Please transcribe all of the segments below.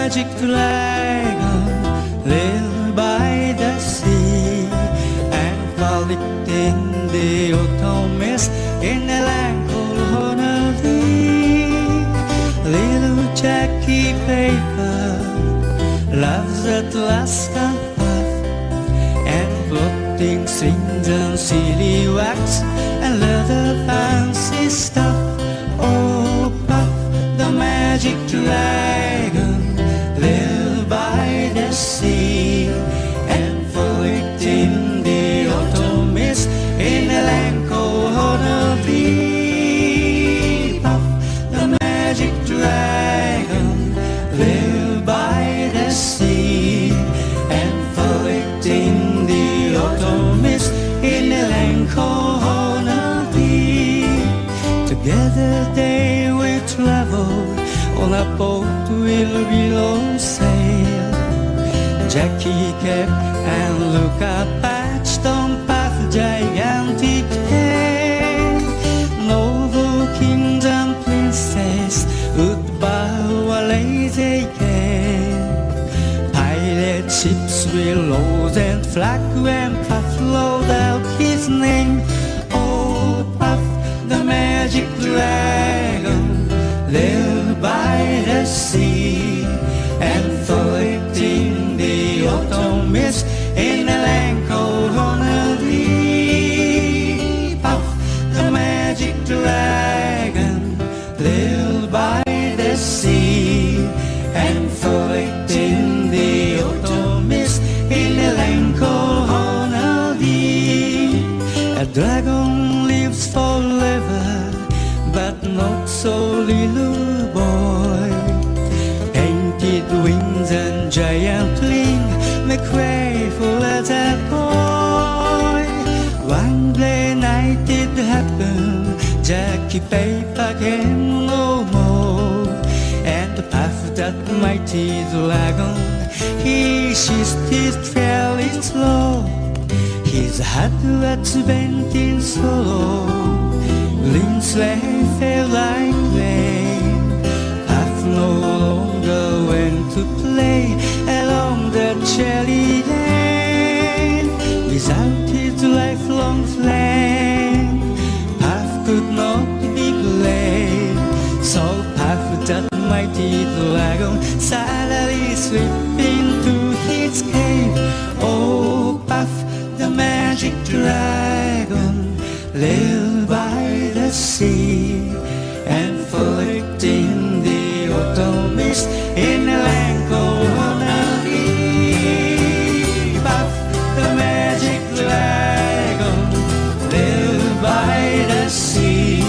magic dragon lived by the sea and collecting the autumn mist in a land called Honolulu. Little Jackie Baker loves at last and puff and floating strings and silly wax and leather fancy stuff. Oh, Puff, the magic dragon lived by the sea and collecting the autumn mist in a land called Honolulu. Puff, the magic dragon lived by the sea and collecting the autumn mist in a land called Honolulu. Together they will travel on a boat with below sail. Jackie kept and looked up at Stone Path, gigantic tail. Noble kings and princes would bow a lazy gale. Pirate ships will load and flag when Puff load out his name. Oh, Puff, the magic dragon lived by the sea and collecting the autumn mist in a land called Honolulu. Puff, the magic dragon lived by the sea and collecting the autumn mist in a land called Honolulu. A dragon lives forever, but not so little boy. Painted wings and giant wing make way for as a boy. One day night it happened, Jackie Paper came no more, and Puff, that mighty dragon, he seized his fairly slow. His heart was bent in sorrow, green sleigh fell like rain. Puff no longer went to play along the cherry lane. Without his lifelong flame, Puff could not be glad. So Puff, that mighty dragon, sadly slipped into his cave. Oh, Puff, the magic dragon lived by the sea and collecting the autumn mist in a land called Honolulu. Puff, the magic dragon lived by the sea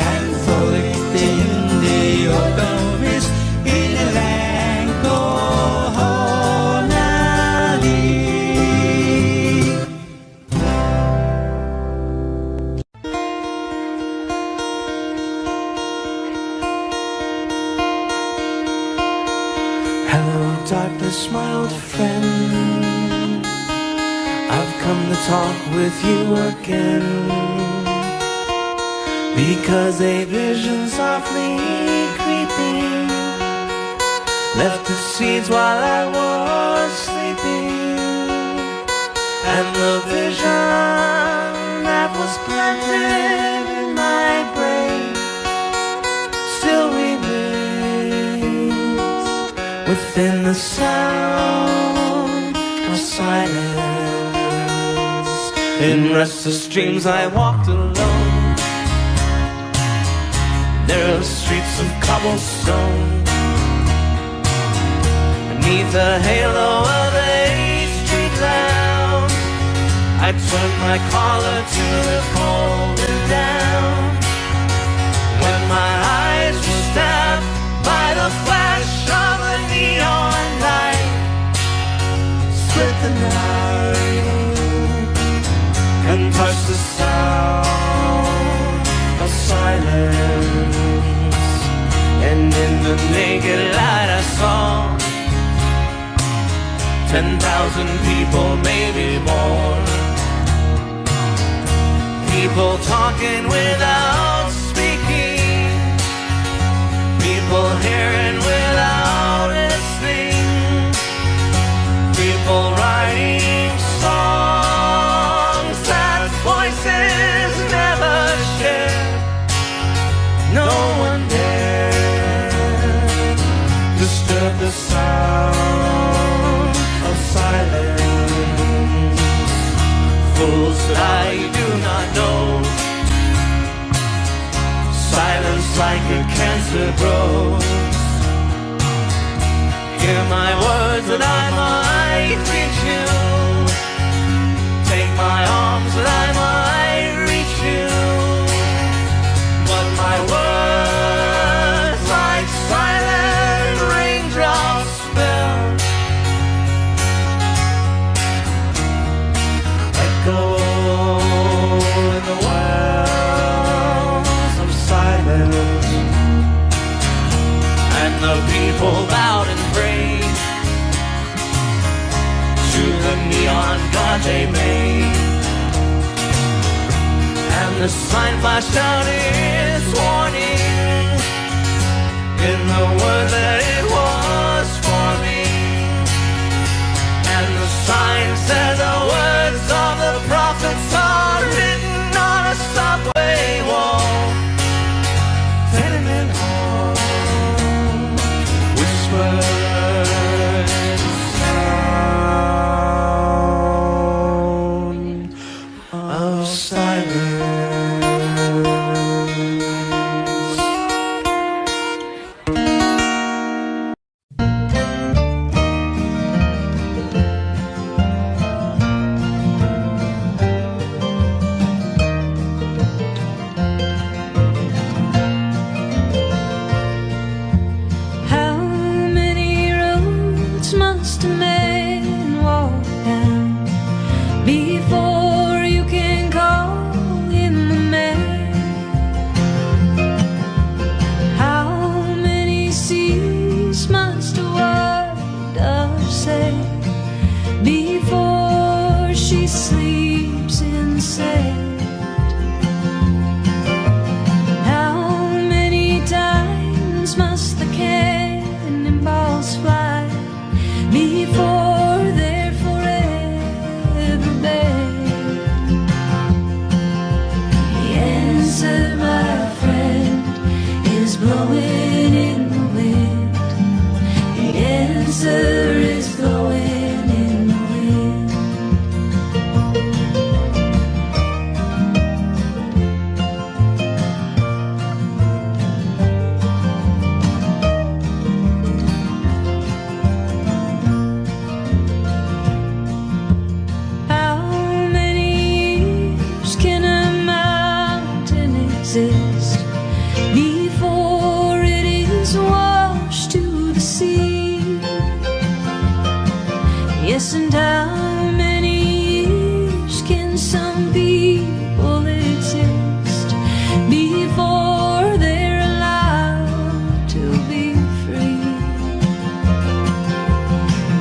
and collecting the autumn mist in a land called Honolulu. Hello, darkness, my old friend. I've come to talk with you again, because a vision softly creeping left the seeds while I was sleeping, and the vision that was planted in my brain still remains within the sound of silence. In restless dreams I walked alone, narrow streets of cobblestone, beneath the halo of a street lamp. I turned my collar to the cold and down, when my eyes were stabbed by the flash of a neon light. Split the night and touch the sound of silence, and in the naked light I saw 10,000 people, maybe more. People talking without speaking, people hearing without listening. the sound of silence. Fools that I do not know. Silence like a cancer grows. Hear my words that I might reach you. Take my arms that I might reach you. But my words like silent raindrops fell, echo in the wells of silence. And the people bowed and prayed to the neon god they made. And the sign flashed out its warning in the word that it was for me. And the sign said the words of the prophets are written on a subway wall. Tenement hall, whispered sound of silence. How many roads must a man walk down before you can call him a man? How many seas must a dove sail before she sleeps in sand? How many times must the cannonballs fly before they're forever banned? The answer, my friend, is blowing in the wind. The answer is blowing in the wind. How many years can a mountain exist before it is washed to the sea? Yes, and how many years can some people exist before they're allowed to be free?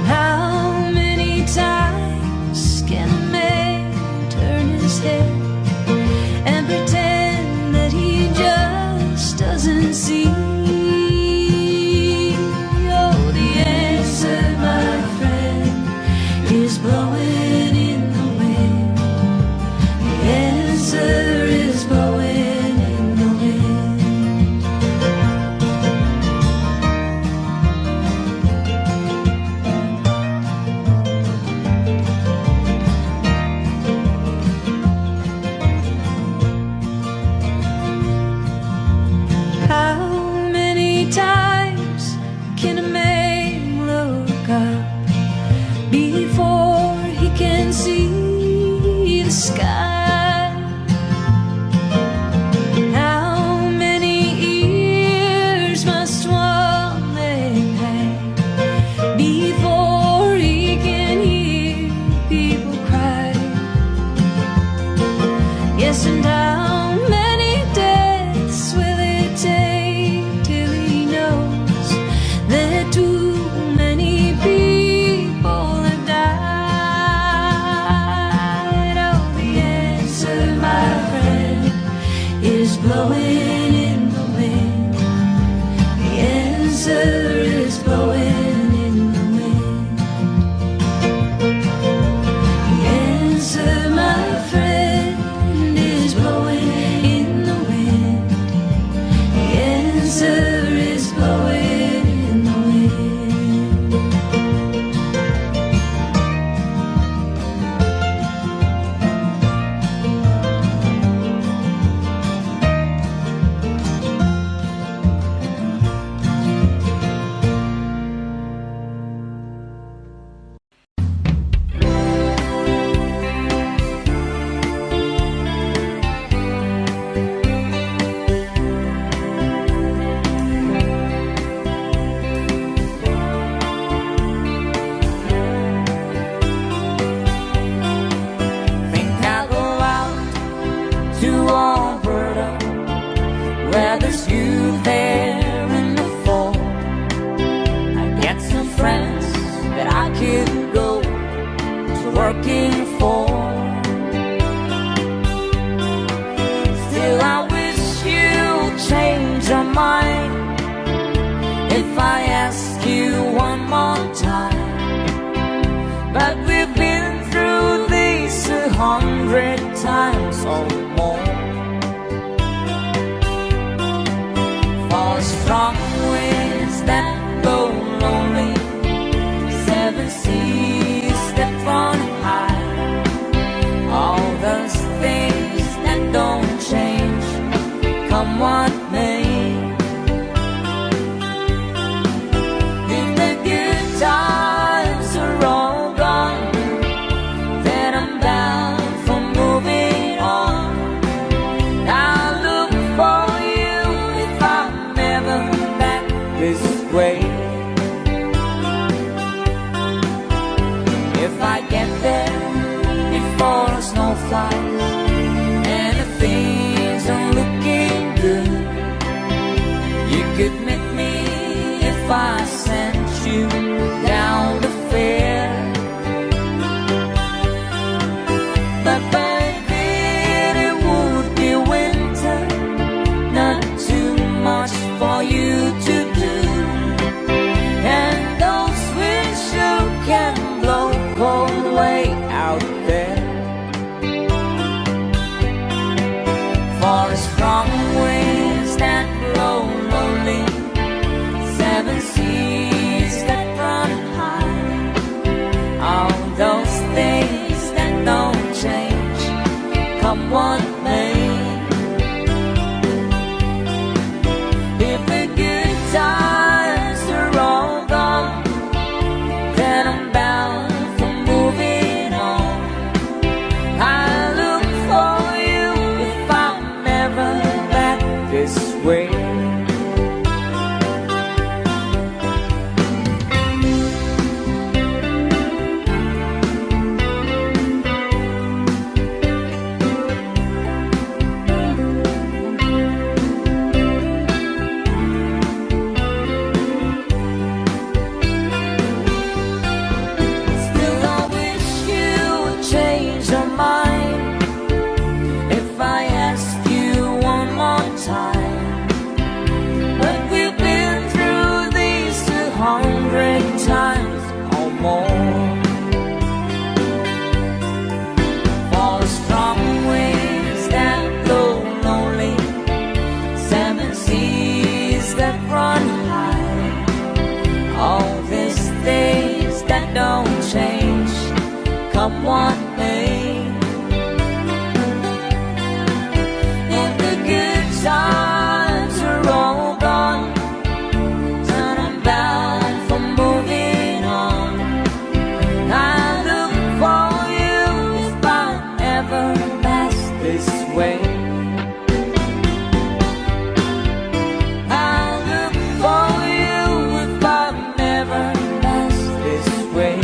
How many times can a man turn his head and pretend that he just doesn't see? Oh, the answer, my friend, is blowing in the wind. The answer is blowing in the wind. How many times can a man look up before he can see the sky? How many ears must one man have before he can hear people cry? Yes, and how many deaths will it take till he knows that too many people have died? Oh, the answer, my friend, is blowing in the wind. The answer is blowing in the wind. The answer, my friend, is blowing in the wind. The answer is blowing in the wind. more time. But we've been through this 100 times or more. For strong winds that blow lonely, 7 seas that run high, all those things that don't change, come what may. If the good times are all gone, then I'm bound for moving on. I'll look for you if I'm ever back this way. If I get there before snow flies and the things are looking good, you could meet me if I sent you down the fair. But baby, it would be winter, not too much for you to do, and those winds sure can blow cold way out there. For strong winds that blow lonely, 7 seas that run high, all those things that don't change, come what may. If the good times are all gone, then I'm bound for moving on. I look for you if I'm never back this way. Still I wish you would change your mind if I asked you one more time. But we've been through these 200 times or more. For strong winds that blow lonely, 7 seas that run high, all these things that don't change, come what may. If the good times are all gone, then I'm bound for moving on. I look for you if I ever pass this way. I look for you if I never pass this way.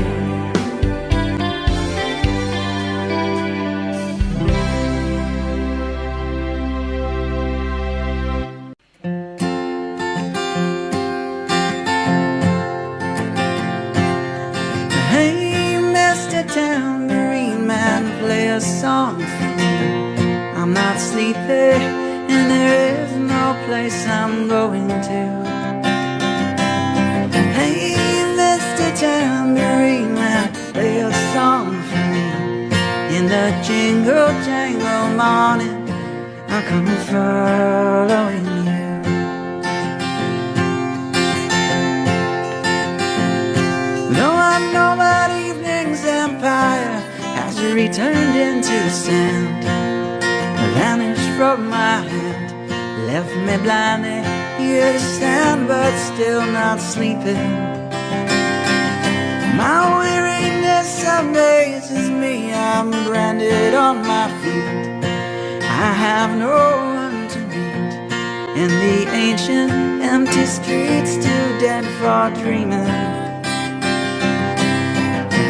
Hey, Mr. Tambourine Man, play a song for me. I'm not sleepy, and there is no place I'm going to. Hey, Mr. Tambourine Man, play a song for me. In the jingle jangle morning, I'll come following you. No, I know that evening's empire has returned into sand, vanished from my hand, left me blindly here to stand, but still not sleeping. My weariness amazes me, I'm branded on my feet. I have no one to meet in the ancient empty streets, too dead for dreaming.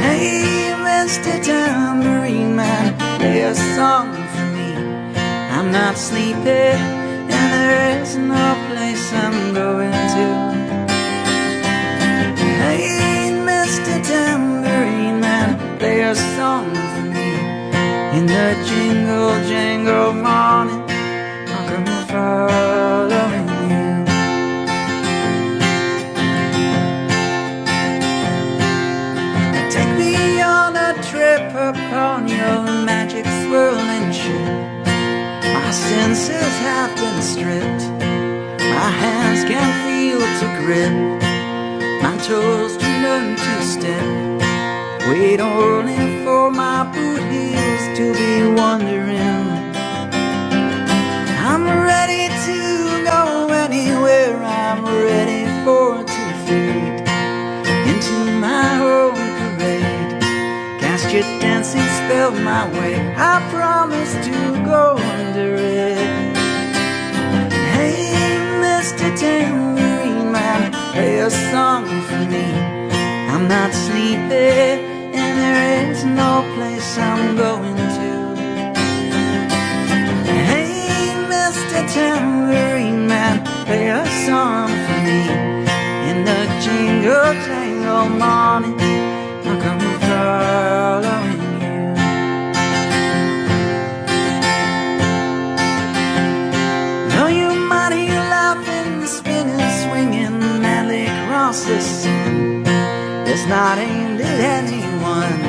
Hey, Mr. Tambourine Man, play a song for me. I'm not sleepy, and there is no place I'm going to. Hey, Mr. Tambourine Man, play a song for me. In the jingle jangle morning, I'll come following you. senses have been stripped. My hands can't feel to grip, my toes to learn to step. Wait only for my boot heels to be wandering. I'm ready to go anywhere, I'm ready for to fade into my own parade. Cast your dancing spell my way, I promise to go under it. Hey, Mr. Tambourine Man, play a song for me. I'm not sleepy, and there is no place I'm going to. Hey, Mr. Tambourine Man, play a song for me. In the jingle jangle morning, I'll come following you. Though you might hear laughing, spinning, swinging madly across the sun, it's not aimed at anyone,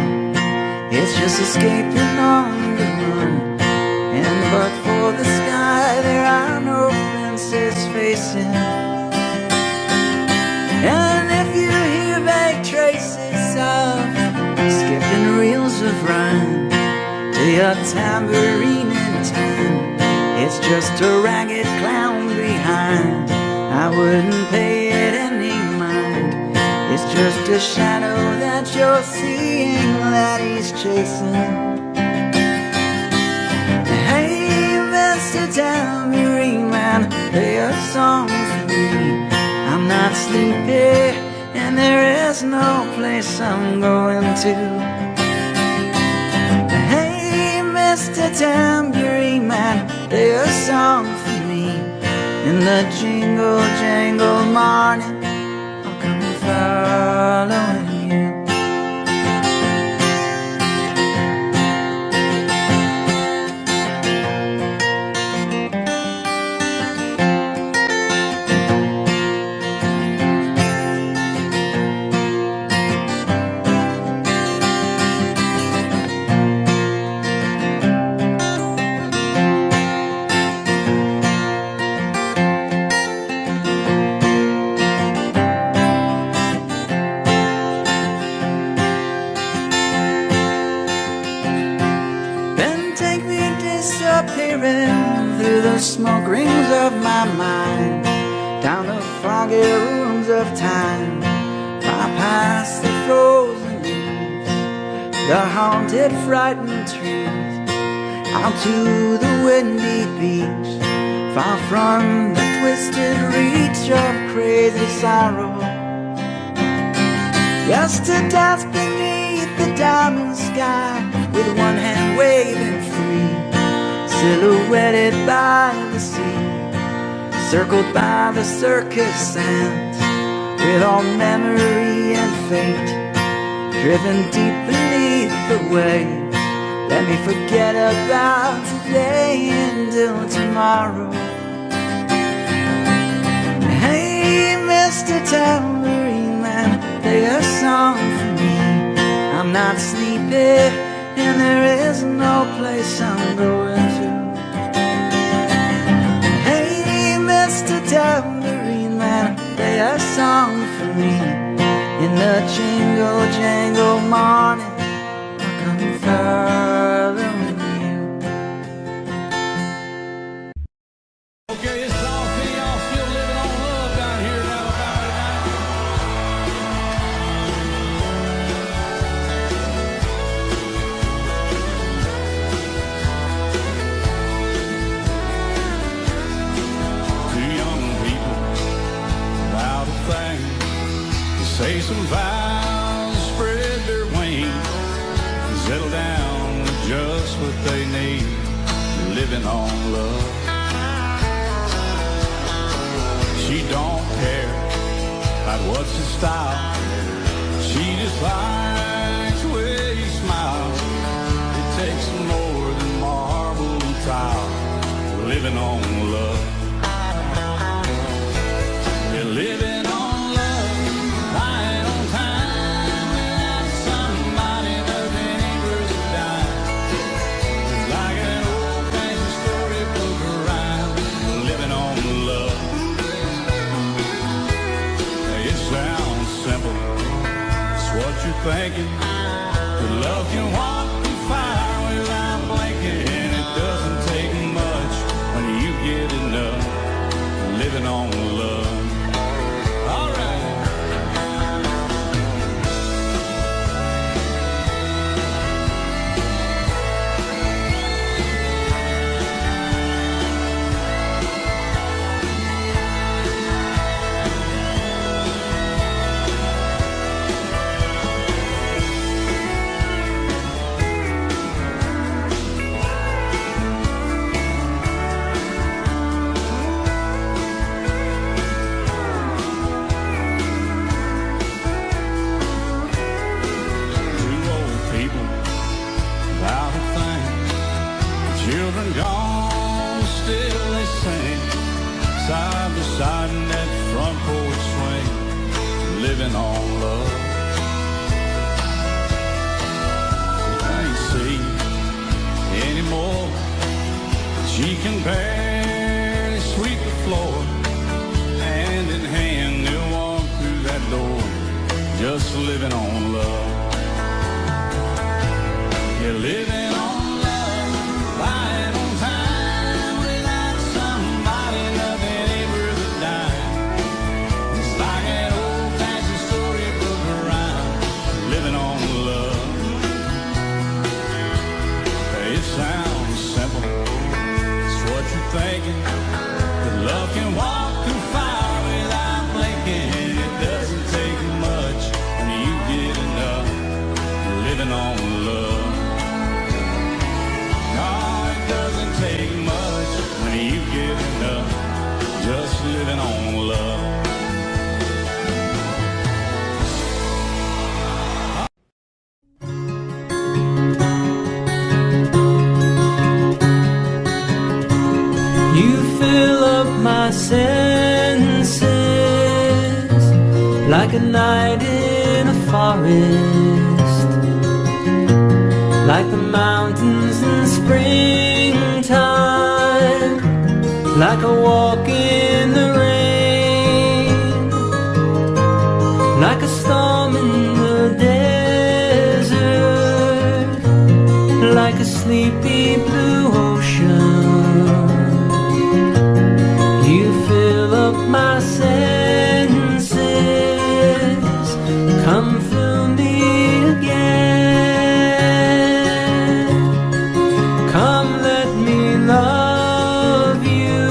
it's just escaping on the run. And but for the sky, there are no fences facing. And if you hear vague traces of skipping reels of rhyme to your tambourine in time, it's just a ragged clown behind. I wouldn't pay it any mind. It's just a shadow that you're seeing that he's chasing. Hey, Mr. Tambourine Man, play a song for me. I'm not sleepy, and there is no place I'm going to. Hey, Mr. Tambourine Man, play a song for me. In the jingle jangle morning, I'll come following you. Through the smoke rings of my mind, down the foggy rooms of time, far past the frozen leaves, the haunted, frightened trees, out to the windy beach, far from the twisted reach of crazy sorrow. Just to dance beneath the diamond sky, with one hand waving free, silhouetted by the sea, circled by the circus sands, with all memory and fate driven deep beneath the waves. Let me forget about today until tomorrow. Hey, Mr. Tambourine Man, play a song for me. I'm not sleepy, and there is no place I'm going to. Hey, Mr. Tambourine Man, play a song for me. In the jingle jangle morning, I'll come following you. Okay, it's all for y'all still living on love down here in Alabama tonight. Two young people without a thing to say some vows, spread their wings, and settle down with just what they need, living on love. She don't care about what's his style, she just likes the way he smiles. It takes more than marble and tile, living on love. You're living on love, lying on time, without somebody nothing ain't worth a dime. It's like an old-fashioned storybook thinking that love can walk through fire without blinking. It doesn't take much when you get enough living on love. All right. Children gone, still they sing side by side in that front porch swing, living on love. I ain't see anymore. She can barely sweep the floor. Hand in hand, they'll walk through that door, just living on love. You're living on lying on time without somebody, nothing ain't worth a dime. It's like an old-fashioned storybook rhyme, living on love. It sounds simple, it's what you're thinking, that love can walk through fire without blinking. It doesn't take much when you get enough living on love. Take much when you get enough, just living on love. You fill up my senses like a night in a forest, like the mountains in springtime, like a walk in the rain, like a storm in the desert, like a sleepy blue ocean. You fill up my senses, come fill me again. Come let me love you,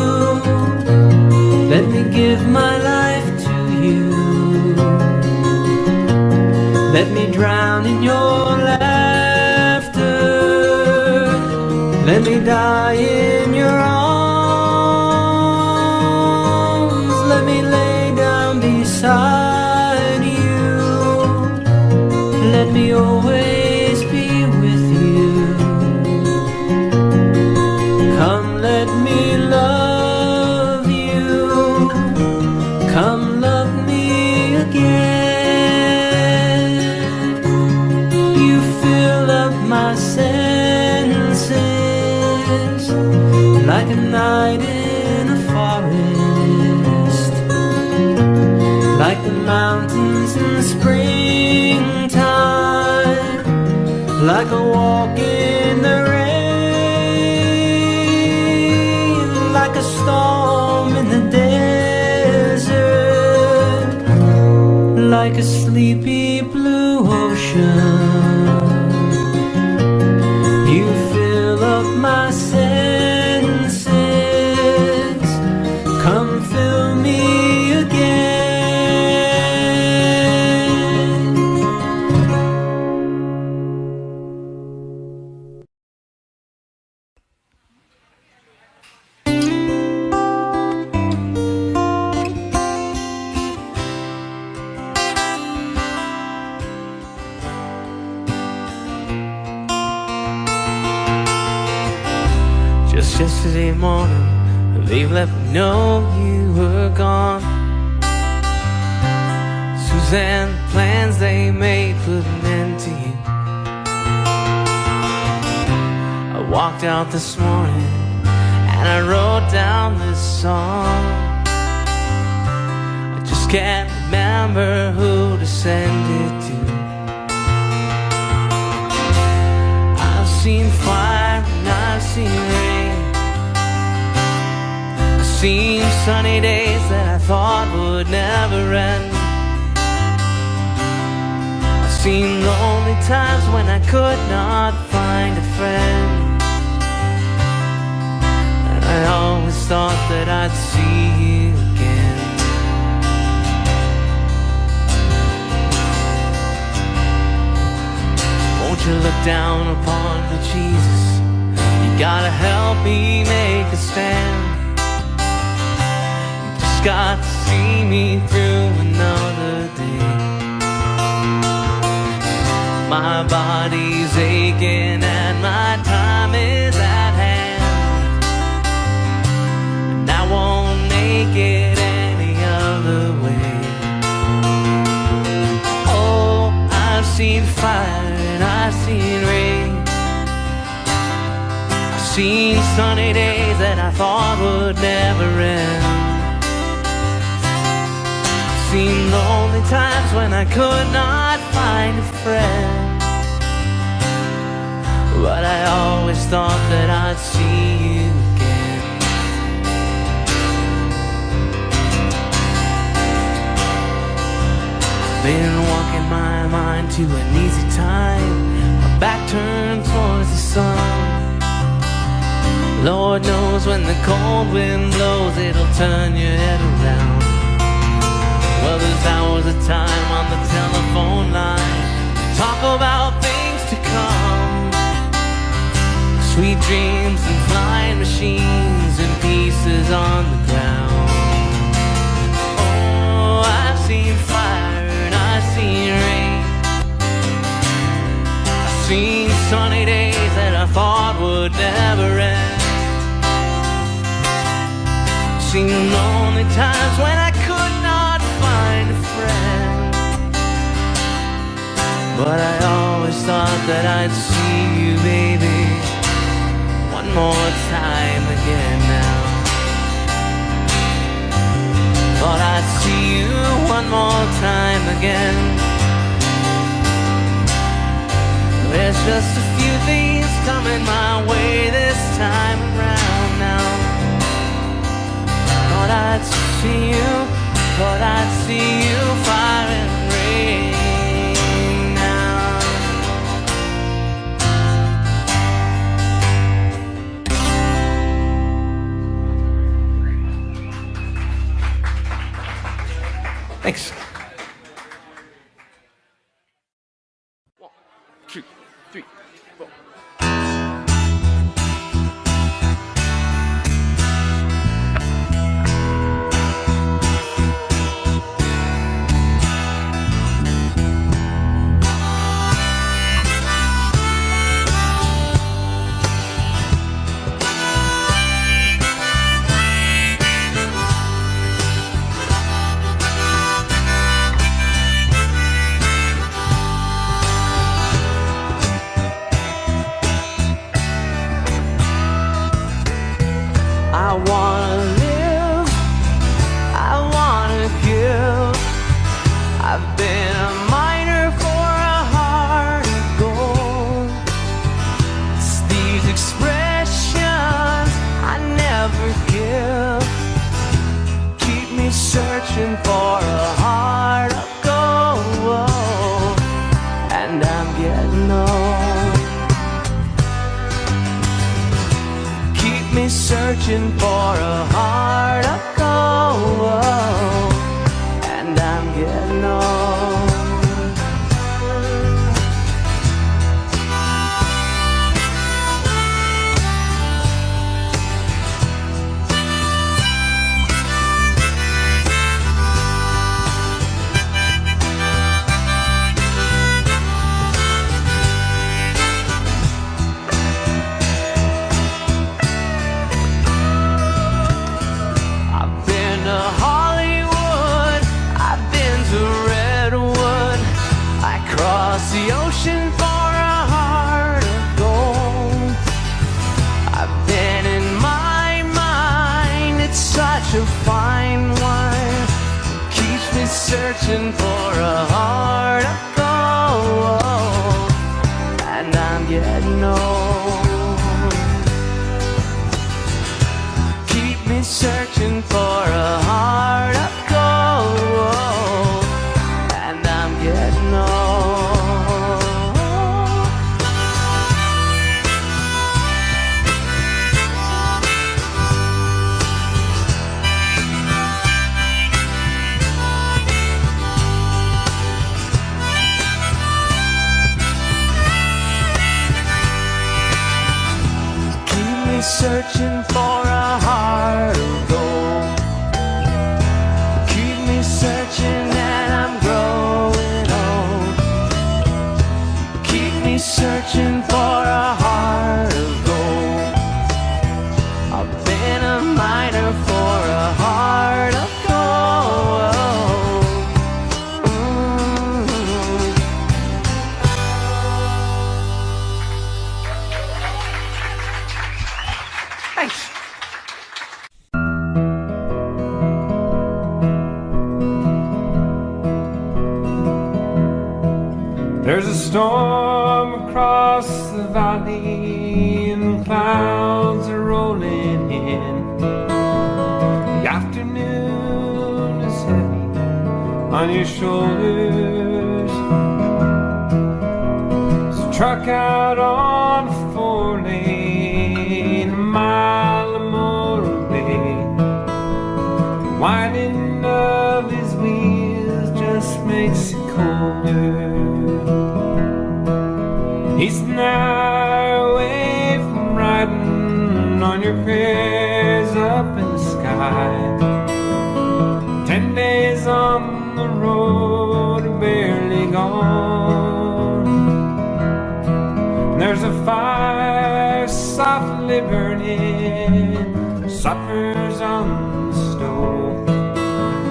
let me give my life to you, let me drown in your laughter, let me die in your arms, let me lay down beside you, let me always be with you. Come let me love you, come love me again. You fill up my senses like a night in a forest, like the mountains in springtime, like a walk in the rain, like a storm in the desert, like a sleepy blue ocean. You fill up my senses, come fill me again. Just yesterday morning, they let me know you were gone. Suzanne, the plans they made put an end to you. I walked out this morning and I wrote down this song. I just can't remember who to send it to. seen fire and I've seen rain. I've seen sunny days that I thought would never end. I've seen lonely times when I could not find a friend. And I always thought that I'd see you again. Won't you look down upon me, Jesus? You gotta help me make a stand. You just got to see me through another day. My body's aching and my time is at hand, and I won't make it any other way. Oh, I've seen fire and I've seen rain. I've seen sunny days that I thought would never end. I've seen lonely times when I could not find a friend. But I always thought that I'd see you again. Been walking my mind to an easy time, my back turned towards the sun. Lord knows when the cold wind blows, it'll turn your head around. Well, there's hours of time on the telephone line to talk about things to come. Sweet dreams and flying machines and pieces on the ground. Oh, I've seen fire and I've seen rain. I've seen sunny days that I thought would never end. I've seen lonely times when I could not find a friend. But I always thought that I'd see you, baby, one more time again now. Thought I'd see you one more time again. There's just a few things coming my way this time around now. Thought I'd see you, thought I'd see you, fire and rain. Thanks. 1, 2, 3, 4. I wanna live, I wanna give. I've been a miner for a heart of gold. It's these expressions I never give. Keep me searching for a heart of gold. And I'm getting old. Keep me searching for a heart of gold, and I'm getting old. The ocean for a heart of gold. I've been in my mind, it's such a fine wine. It keeps me searching for a heart of gold, and I'm getting old. searching for a heart of gold, and I'm getting old. Keep me searching for a heart of gold. Keep me searching and I'm growing old. Keep me searching for a heart of gold. I've been a miner for a heart of gold. Thanks. There's a storm across the valley and the clouds are rolling in. The afternoon is heavy on your shoulders. There's a truck out on a 4-lane, a mile or more away. The whining of his wheels just makes it colder. He's an hour away from riding on your prayers up in the sky. 10 days on the road are barely gone. And there's a fire softly burning, supper's on the stove.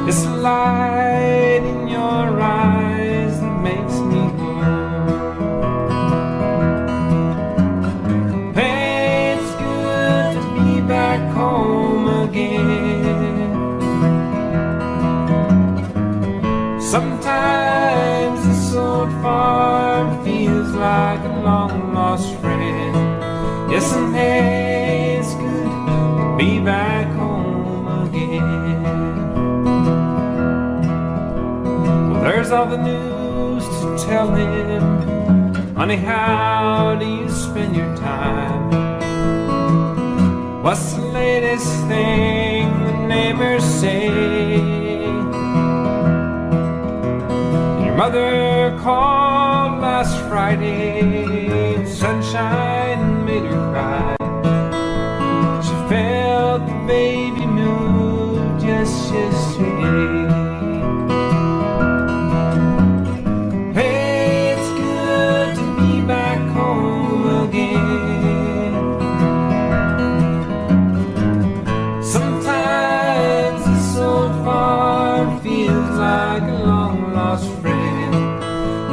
It's the light in your eyes that makes me warm. Back home again. Sometimes this old farm feels like a long lost friend. Yes, and hey, it's good to be back home again. Well, there's all the news to tell him. Honey, how do you spend your time? What's the latest thing the neighbors say? Your mother called last Friday, and sunshine made her cry. She felt the baby move just yesterday. Hey, it's good to be back home again. Feels like a long lost friend.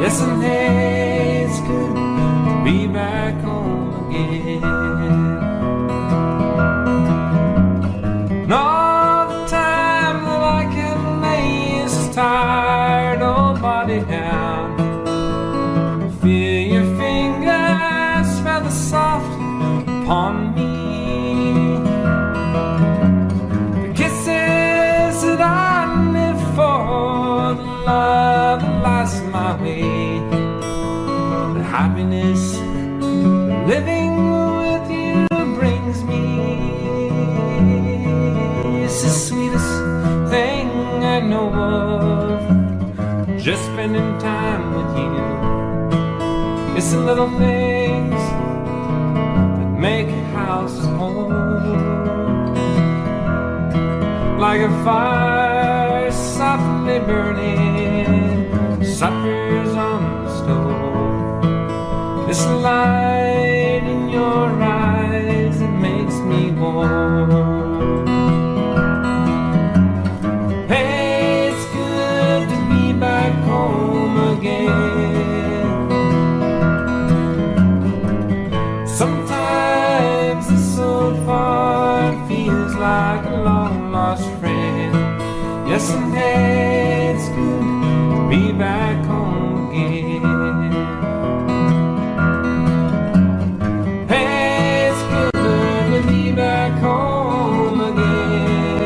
Yes, and hey, it's good to be back home again. And all the time that I can lay this tired old body down, feel your fingers feather soft upon me. The kisses that I for the love that lies my way, the happiness living with you brings me. It's the sweetest thing I know of, just spending time with you. It's the little things that make a house a home, like a fire softly burning, supper's on the stove. This light in your eyes, it makes me warm. Hey, it's good to be back home again. Sometimes this old farm feels like a long lost friend. Yes, and hey, it's good to be back home again. Hey, it's good to be back home again.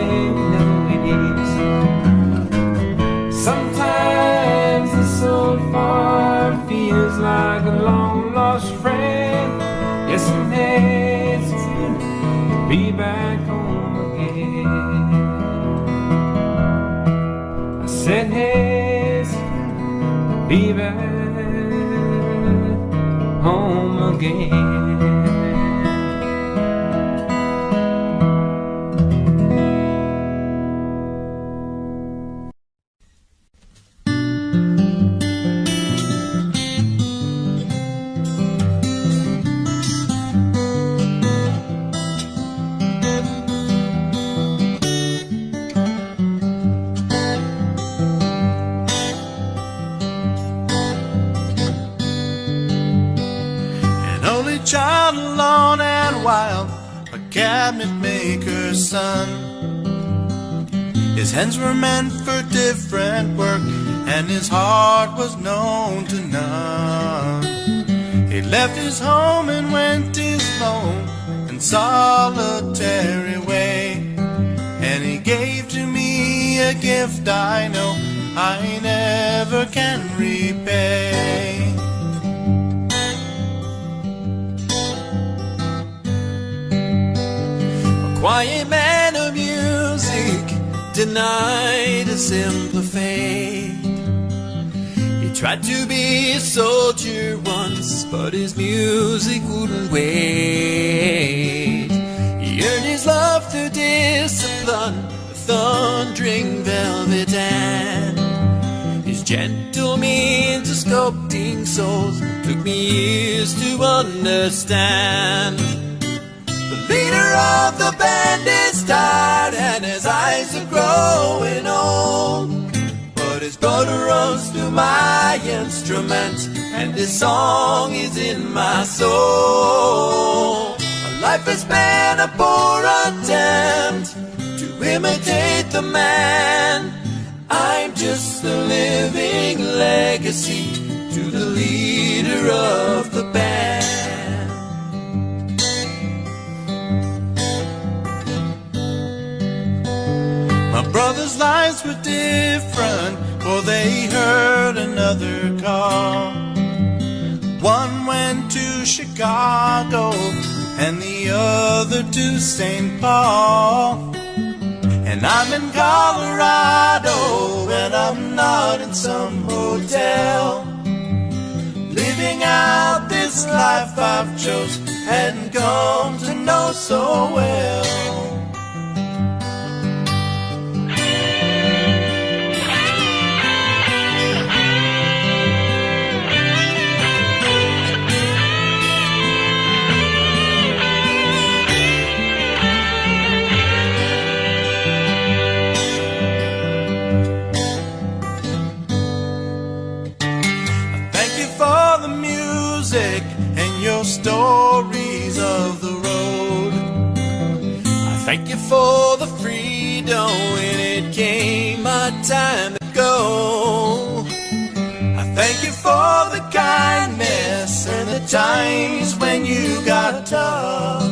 leave it home again. Child alone and wild, a cabinet maker's son. His hands were meant for different work, and his heart was known to none. He left his home and went his lone and solitary way, and he gave to me a gift I know I never can repay. Quiet man of music, denied a simpler fate. He tried to be a soldier once, but his music wouldn't wait. He earned his love through discipline, a thundering velvet hand. His gentle means of sculpting souls took me years to understand. The leader of the band is tired and his eyes are growing old, but his blood runs through my instrument and his song is in my soul. My life has been a poor attempt to imitate the man. I'm just a living legacy to the leader of the band. My brothers' lives were different, for they heard another call. One went to Chicago and the other to St. Paul. And I'm in Colorado and I'm not in some hotel, living out this life I've chose and come to know so well. And your stories of the road. I thank you for the freedom when it came my time to go. I thank you for the kindness and the times when you got tough.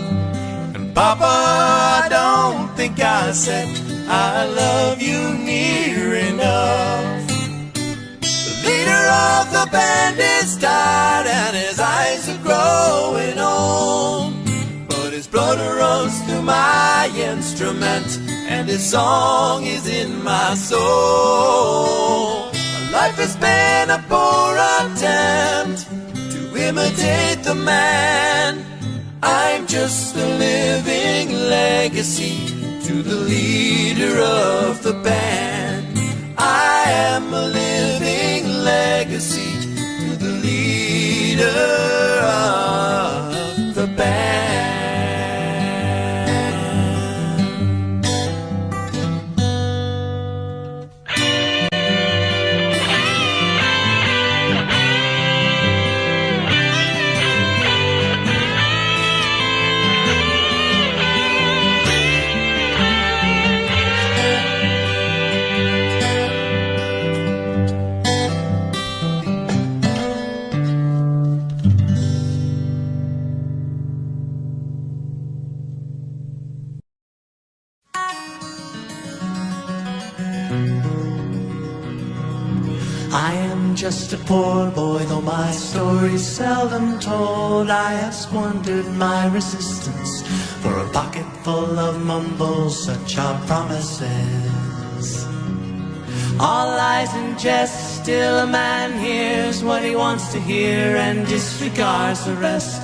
And Papa, I don't think I said I love you near enough. Leader of the band is tired and his eyes are growing old, but his blood runs through my instrument and his song is in my soul. My life has been a poor attempt to imitate the man. I'm just a living legacy to the leader of the band. I am a living legacy to the leader of the band. I am just a poor boy, though my story's seldom told. I have squandered my resistance for a pocket full of mumbles, such are promises. All lies and jest, still a man hears what he wants to hear and disregards the rest.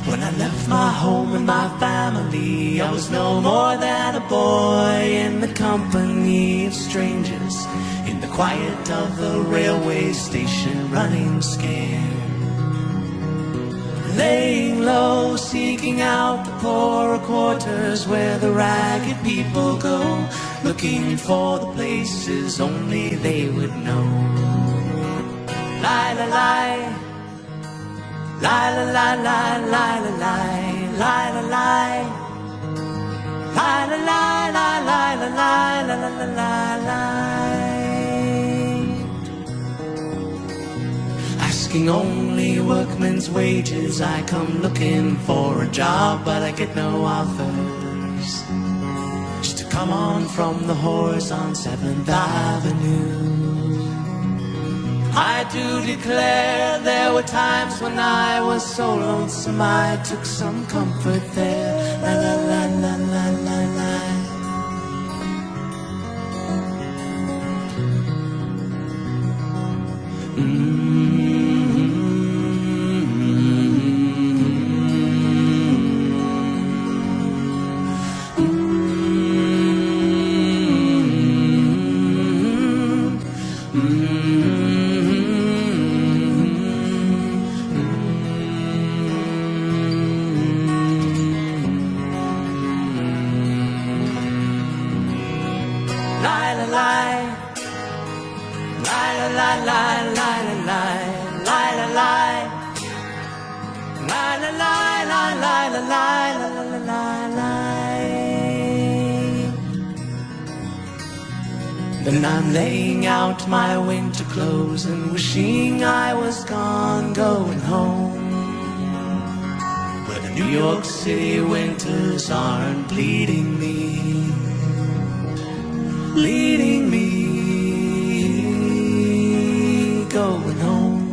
When I left my home and my family, I was no more than a boy in the company of strangers, in the quiet of the railway station, running scared. Laying low, seeking out the poorer quarters where the ragged people go, looking for the places only they would know. Lie, lie, lie. Lie, lie, lie, lie, lie, lie, lie, lie, lie. Lie, lie, lie, lie, lie, lie, lie, lie, lie, lie. Asking only workmen's wages, I come looking for a job, but I get no offers. Just to come on from the horse on 7th Avenue. I do declare there were times when I was so lonesome I took some comfort there. La la la la la la la. Then I'm laying out my winter clothes and wishing I was gone, going home, where the New York City winters aren't bleeding me, leading me, going home.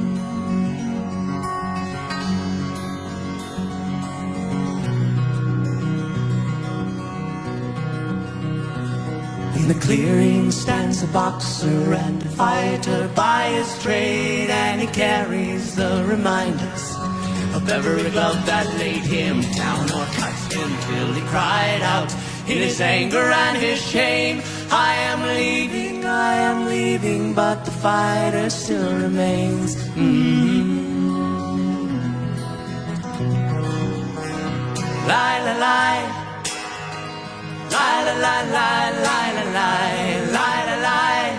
In the clearing stands a boxer and a fighter by his trade, and he carries the reminders of every glove that laid him down or cut him till he cried out in his anger and his shame, I am leaving, but the fighter still remains. Lie, lie, lie. Lie, lie, lie, lie, lie, lie, lie, lie, lie.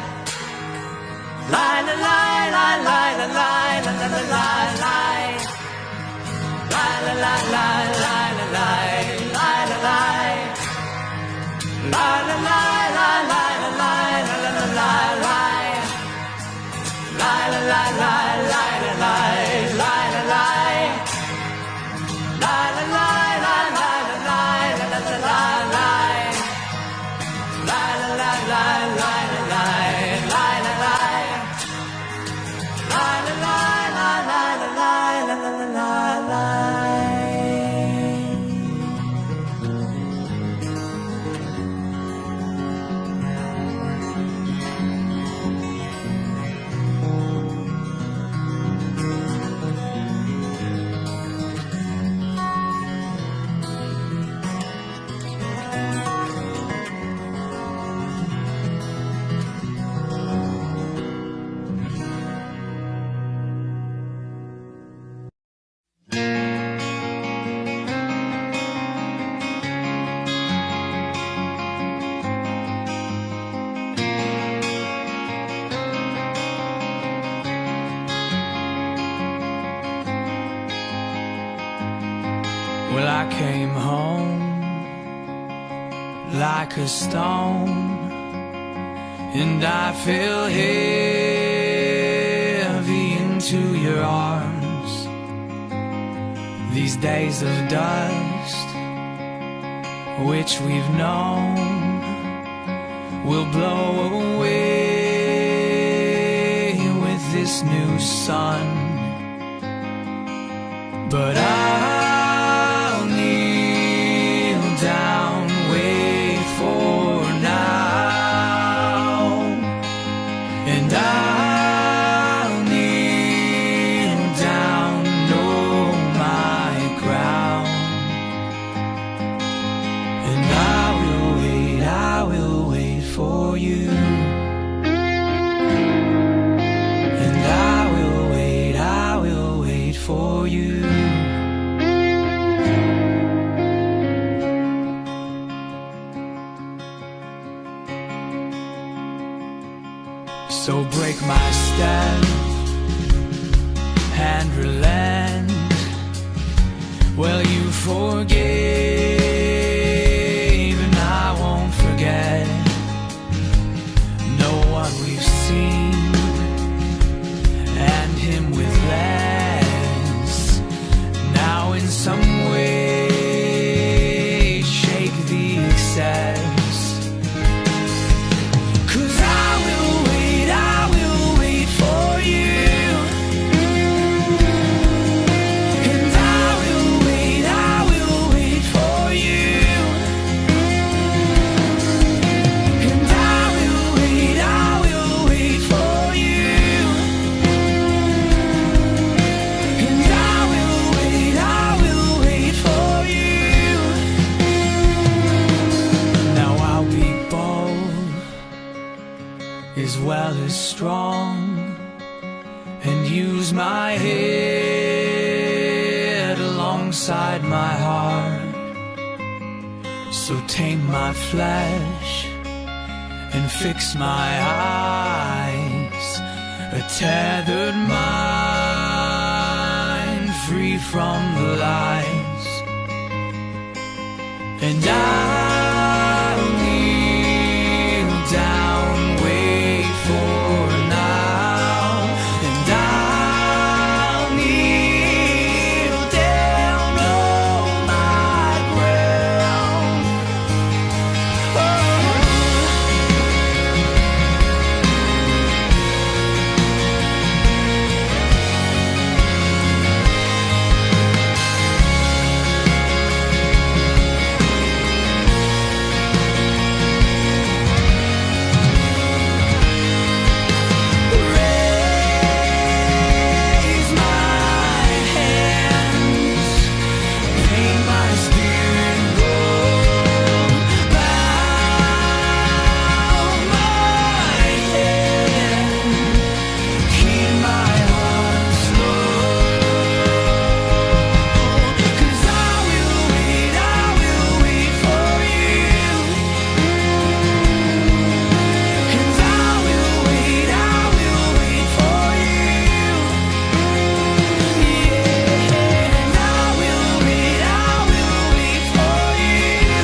Lie, lie, lie, lie, lie, lie, lie, lie, lie, lie. Lie, lie, lie, lie, lie, lie, lie, lie, lie. Lie, lie, lie, lie, lie, lie, lie, lie, lie. Lie, lie, lie, lie, lie, lie, lie, lie, lie. Lie, lie, lie, lie, lie, lie, lie, lie, lie. Well, I came home like a stone, and I fell heavy into your arms. These days of dust, which we've known, will blow away with this new sun. but I'll kneel down, wait for now, and I'll kneel down, know my ground, and I will wait for you. For you. So break my step and relent. Well, you forgave and I won't forget. Know what we've seen and him with less. Now in some way shake the excess, 'cause I will wait for you, and I will wait for you, and I will wait for you, and I will wait for you. Now I'll be bold as well as strong, and use my head alongside my heart. So tame my flesh and fix my eyes, a tethered mind free from the lies, and I'll kneel down, wait for now, and I'll kneel down on my ground. Raise my hands, paint my spirit gold, bow my head, keep my heart slow, 'cause I will wait for you, and I will wait for you, yeah, and I will wait for you,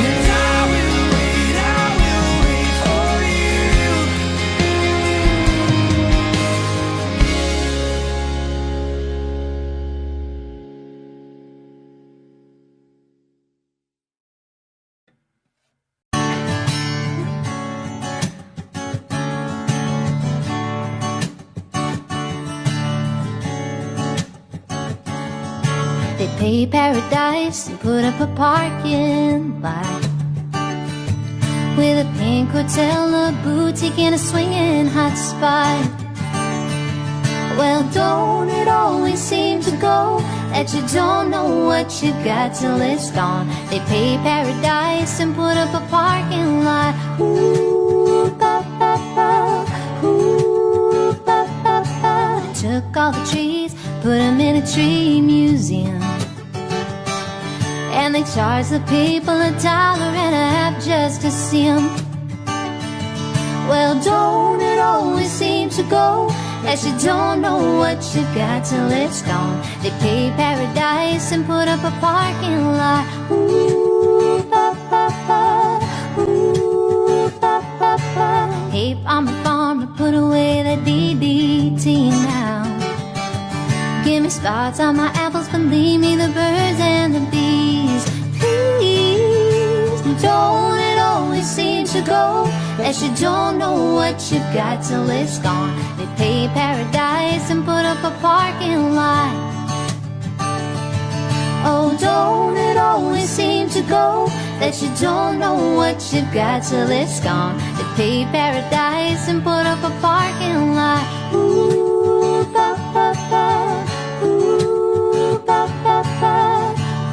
and I will wait for you. They pay paradise and put up a parking lot with a pink hotel, a boutique, and a swinging hot spot. Well, don't it always seem to go that you don't know what you got till it's gone? They pay paradise and put up a parking lot. Ooh, ba ba ba, ooh, ba ba ba. Took all the trees, put them in a tree museum, and they charge the people $1.50 just to see them. Well, don't it always seem to go that you don't know what you got till it's gone? They pay paradise and put up a parking lot. Ooh, ba ba ba, ooh, ba ba ba. Hey, I'm a farmer, put away that DDT now. Give me spots on my apples, but leave me the birds and the bees. Please, don't it always seem to go that you don't know what you got till it's gone? They pay paved paradise and put up a parking lot. Oh, don't it always seem to go that you don't know what you've got till it's gone? They paved paradise and put up a parking lot. Ooh, ba ba ba, ooh, ba ba ba,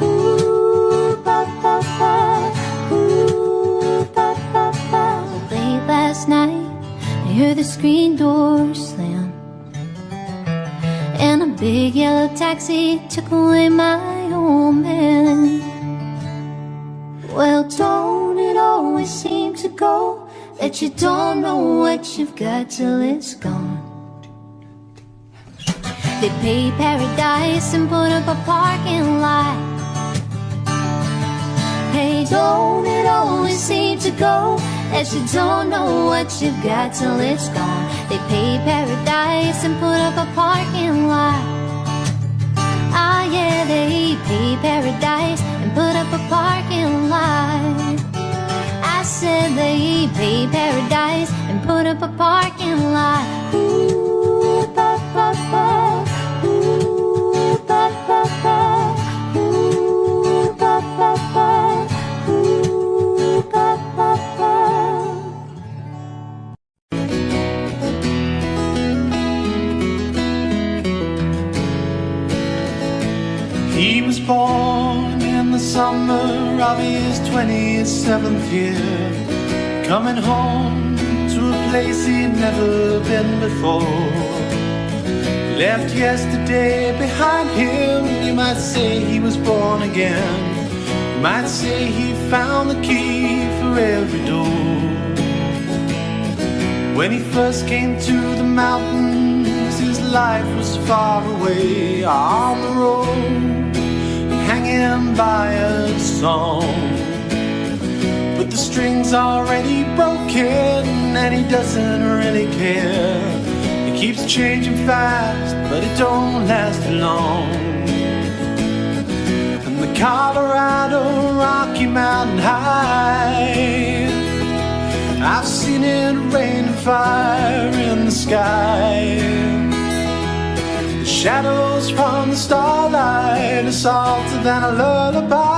ooh, ba ba ba, ooh, ba ba ba. Late last night, I heard the screen door slam, and a big yellow taxi took away my old man. Well, don't it always seem to go that you don't know what you've got till it's gone? They paved paradise and put up a parking lot. Hey, don't it always seem to go that you don't know what you've got till it's gone? They paved paradise and put up a parking lot. Ah, yeah, they paved paradise and put up a parking lot. I said they paved paradise and put up a parking lot. Ooh, ba ba ba, ooh, ba ba ba, ooh, ba ba ba, ooh, ba ba ba. He was born in the summer of his 27th year, coming home to a place he'd never been before. Left yesterday behind him. You might say he was born again. You might say he found the key for every door. When he first came to the mountains, his life was far away on the road, hanging by a song. But the string's already broken and he doesn't really care. It keeps changing fast, but it don't last for long. And the Colorado Rocky Mountain High, I've seen it rain and fire in the sky. The shadows from the starlight are softer than a lullaby.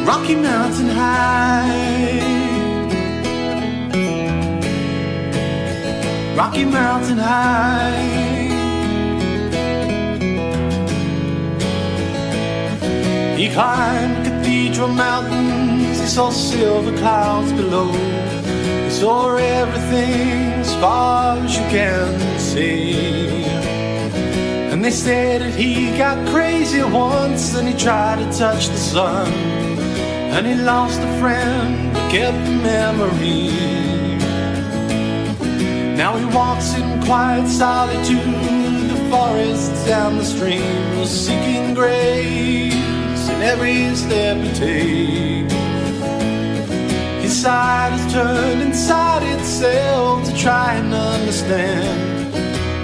Rocky Mountain High, Rocky Mountain High. He climbed cathedral mountains, he saw silver clouds below. He saw everything as far as you can see. And they said that he got crazy once and he tried to touch the sun, and he lost a friend but kept the memory. Now he walks in quiet solitude, the forests and the streams, seeking grace in every step he takes. His side is turned inside itself to try and understand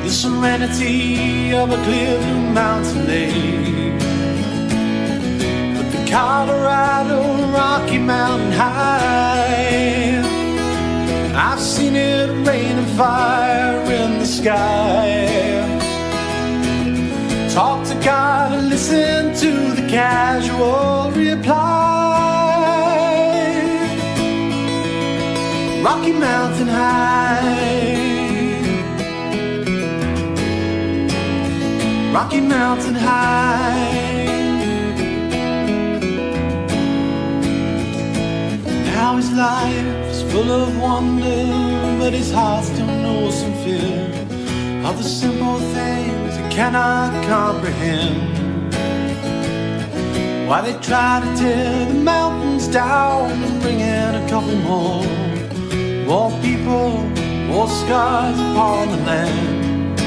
the serenity of a clear blue mountain lake. But the Colorado Rocky Mountain High, I've seen it rain and fire in the sky. Talk to God and listen to the casual reply. Rocky Mountain High, Rocky Mountain High. Now his life is full of wonder, but his heart still knows some fear of the simple things he cannot comprehend. Why they try to tear the mountains down and bring in a couple more people, more scars upon the land.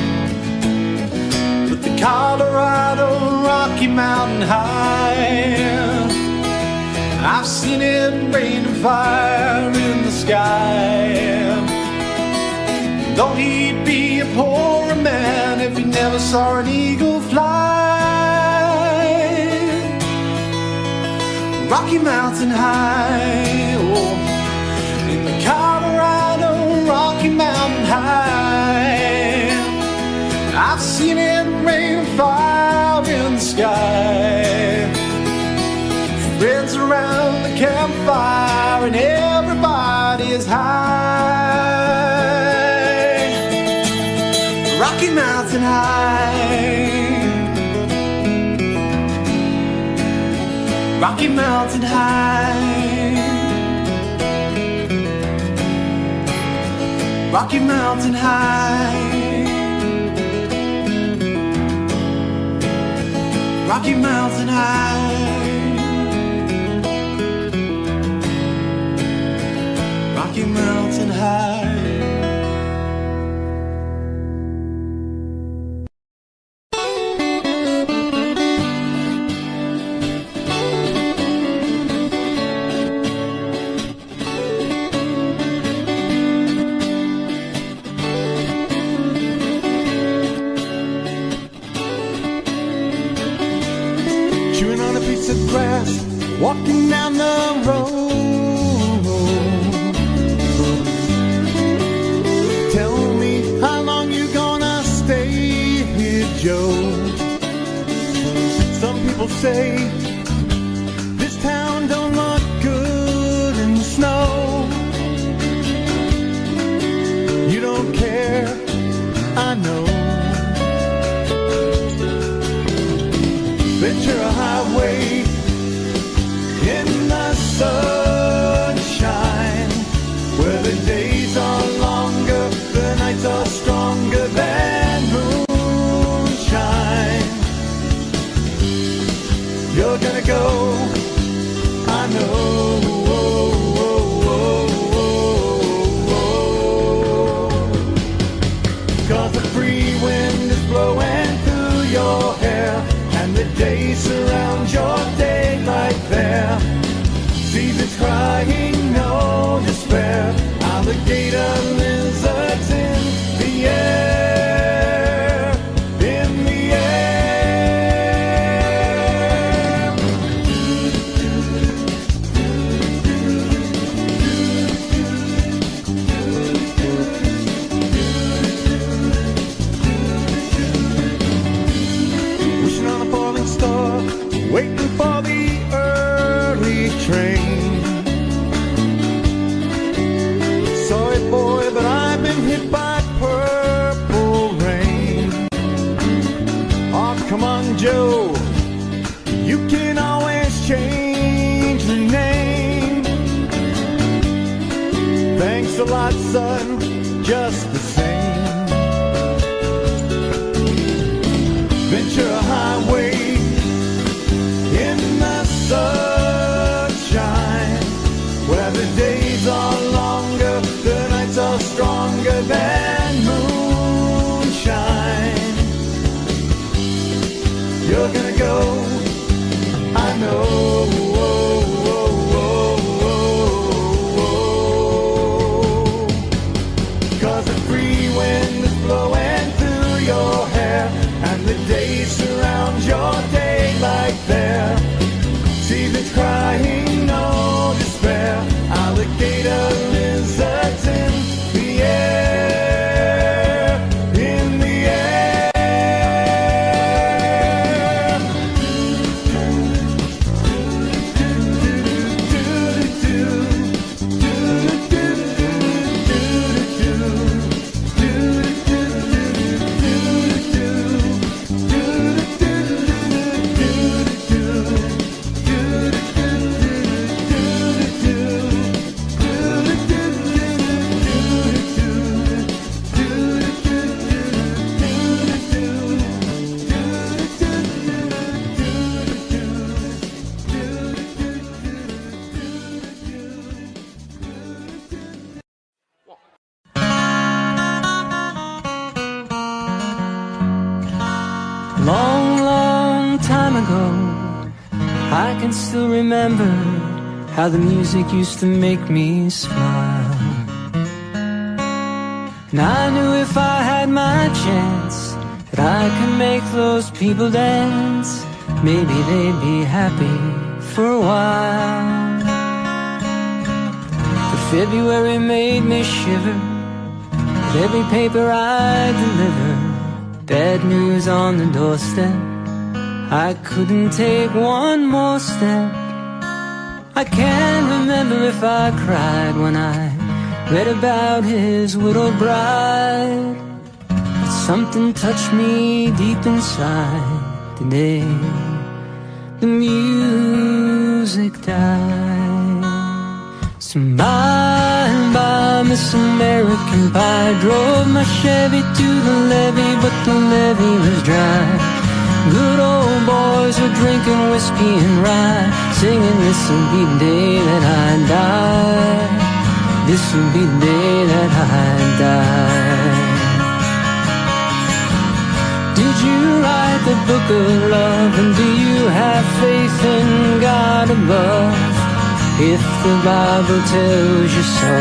But the Colorado Rocky Mountain High, I've seen it rain and fire in the sky. Though he'd be a poor man if he never saw an eagle fly. Rocky Mountain High, oh, in the Colorado Rocky Mountain High. I've seen it rain fire in the sky. Friends around the campfire and everybody is high. Rocky Mountain High. Rocky Mountain High. Rocky Mountain High. Rocky Mountain High. Rocky Mountain High. Chewing on a piece of grass, walking down the road. Tell me how long you gonna stay here, Joe. Some people say this town don't look good in the snow. You don't care, I know. Ventura Highway in the sunshine, where the days are longer, the nights are stronger than moonshine. You're gonna go, I know. Cause the free wind is blowing through your hair, and the days surround your daylight there. Seasons crying, no despair. Alligator lizards in the air, in the air. Wishing on a falling star, waiting for the early train. Sorry boy, but I've been hit by purple rain. Oh, come on Joe, you can always change the name. Thanks a lot son, just the same. Ventura Highway in the sunshine, where the days are longer, the nights are stronger than moonshine. You're gonna go, I know. Cause the free wind is blowing through your hair, and the days surround your daylight there. Seasons crying, no despair. Alligator lizards in the air, in the air. Long, long time ago, I can still remember how the music used to make me smile. And I knew if I had my chance that I could make those people dance. Maybe they'd be happy for a while. The February made me shiver every paper I deliver, bad news on the doorstep. I couldn't take one more step. I can't remember if I cried when I read about his widowed bride, but something touched me deep inside the day the music died. So bye, Miss American Pie. Drove my Chevy to the levee, but the levee was dry. Good old boys were drinking whiskey and rye, singing, this'll be the day that I die. This'll be the day that I die. Did you write the book of love, and do you have faith in God above? If the Bible tells you so.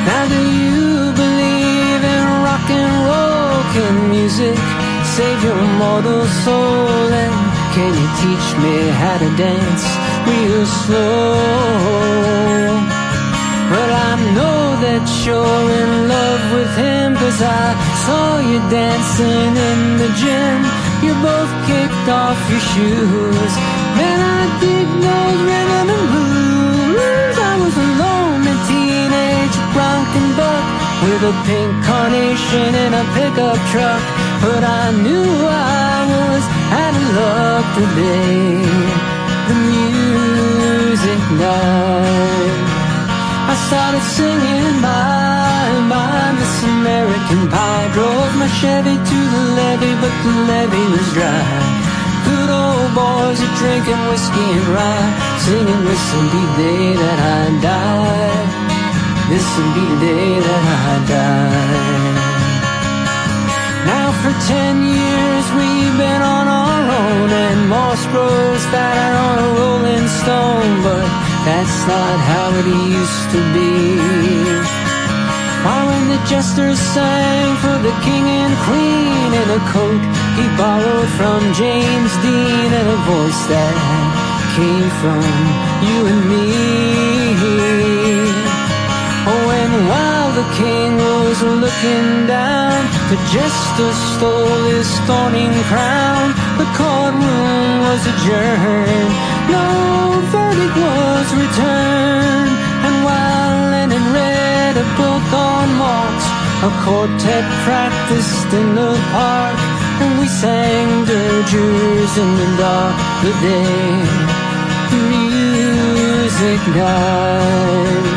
Now do you believe in rock and roll? Can music save your mortal soul? And can you teach me how to dance real slow? Well, I know that you're in love with him, 'cause I saw you dancing in the gym. You both kicked off your shoes. Man, I dig those rhythm and blues. I was a lonely teenage bronco buck with a pink carnation in a pickup truck, but I knew I was out of luck the day the music died. I started singing bye, Miss American Pie. Drove my Chevy to the levee, but the levee was dry. Good old boys are drinking whiskey and rye, singing, this'll be the day that I die. This'll be the day that I die. Now for 10 years we've been on our own, and moss grows fatter on a rolling stone, but that's not how it used to be. Why, when the jesters sang for the king and queen in a coat he borrowed from James Dean, and a voice that came from you and me. Oh, and while the king was looking down, the jester stole his thorny crown. The courtroom was adjourned, no verdict was returned, and while Lennon read a book on Marx, a quartet practiced in the park, and we sang dirges in the dark the day the music died.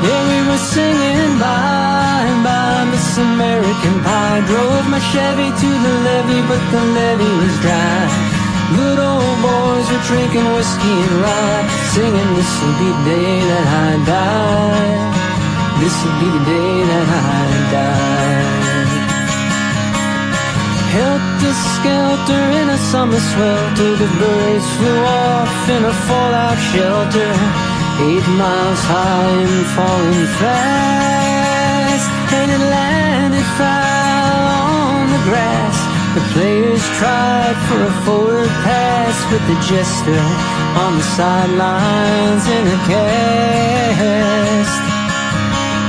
Yeah, we were singing bye, Miss American Pie. Drove my Chevy to the levee, but the levee was dry. Good old boys were drinking whiskey and rye, singing, this'll be the day that I die. This'll be the day that I die. Helter-skelter in a summer swelter, the birds flew off in a fallout shelter, 8 miles high and falling fast, and it landed foul on the grass. The players tried for a forward pass, with the jester on the sidelines in a cast.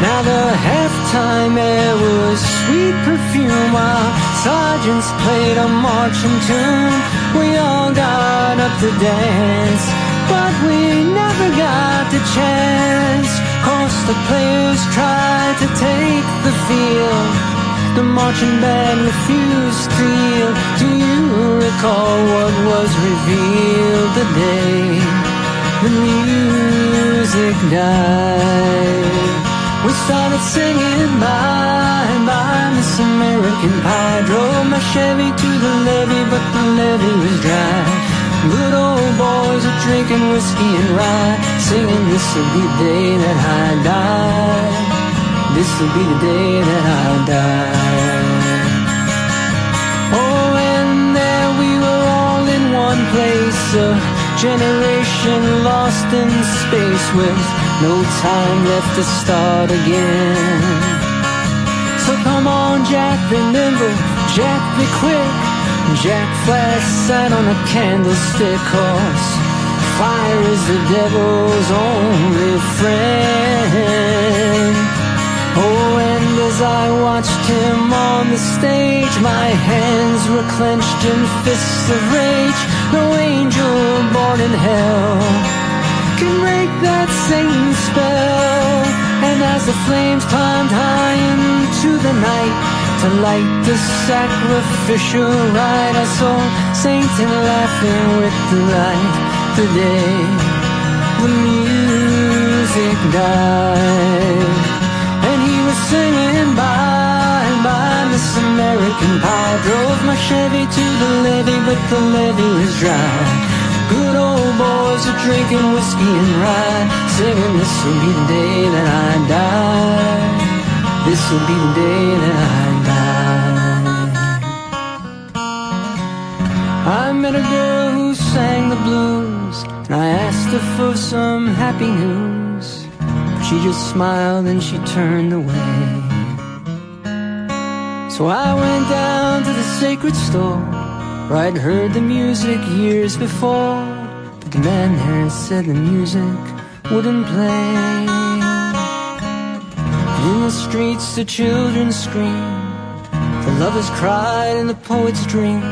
Now the halftime air was sweet perfume, while sergeants played a marching tune. We all got up to dance, but we never got the chance, 'cause the players tried to take the field. The marching band refused to yield. Do you recall what was revealed the day the music died? We started singing bye, Miss American Pie. Drove my Chevy to the levee, but the levee was dry. Good old boys are drinking whiskey and rye, singing, this'll be the day that I die. This'll be the day that I die. Oh, and there we were all in one place, a generation lost in space, with no time left to start again. So come on, Jack, be nimble, Jack, be quick. Jack Flash sat on a candlestick, 'cause fire is the devil's only friend. Oh, and as I watched him on the stage, my hands were clenched in fists of rage. No angel born in hell can break that Satan spell. And as the flames climbed high into the night to light the sacrificial rite, I saw Satan laughing with delight the day the music died. And he was singing bye, bye, Miss American Pie. Drove my Chevy to the levee, but the levee was dry. Good old boys are drinking whiskey and rye, singing, this'll be the day that I die. This'll be the day that I die. I met a girl who sang the blues, and I asked her for some happy news. She just smiled and she turned away. So I went down to the sacred store where I'd heard the music years before, but the man there said the music wouldn't play. In the streets the children screamed, the lovers cried and the poets dreamed.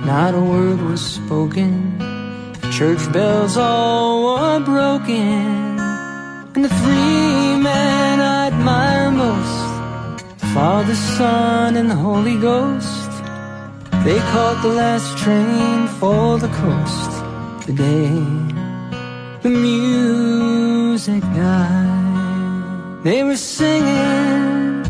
Not a word was spoken, the church bells all were broken. And the three men I admire most, the Father, Son, and the Holy Ghost, they caught the last train for the coast the day the music died. They were singing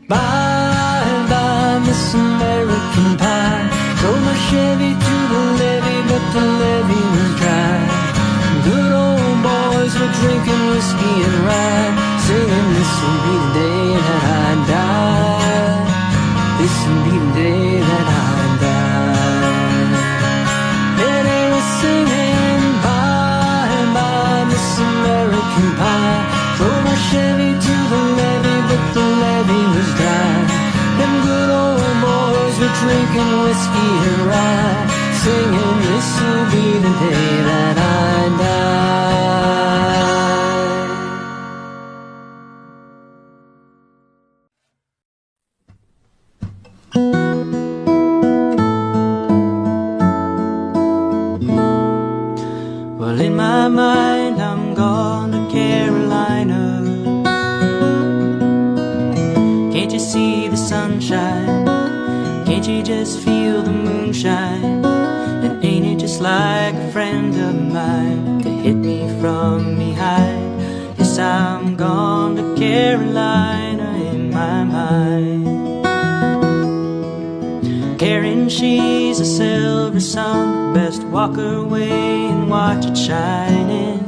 bye, bye, Miss American Pie. Drove my Chevy to the levee, but the levee was dry. Good old boys were drinking whiskey and rye, singing, this'll be the day that I die. This'll be the day that I die. Yeah, they were singing bye, bye, Miss American Pie. Drove my Chevy to the levee, but the levee was dry. Them good old boys were drinking whiskey and rye, singing, this'll be the day that I die. Well, in my mind, I'm gone to Carolina. Can't you see the sunshine? Can't you just feel the moonshine? And ain't it just like a friend of mine to hit me from behind? Yes, I'm gone to Carolina in my mind. Karen, she's a silver sun, best walk her way and watch it shining.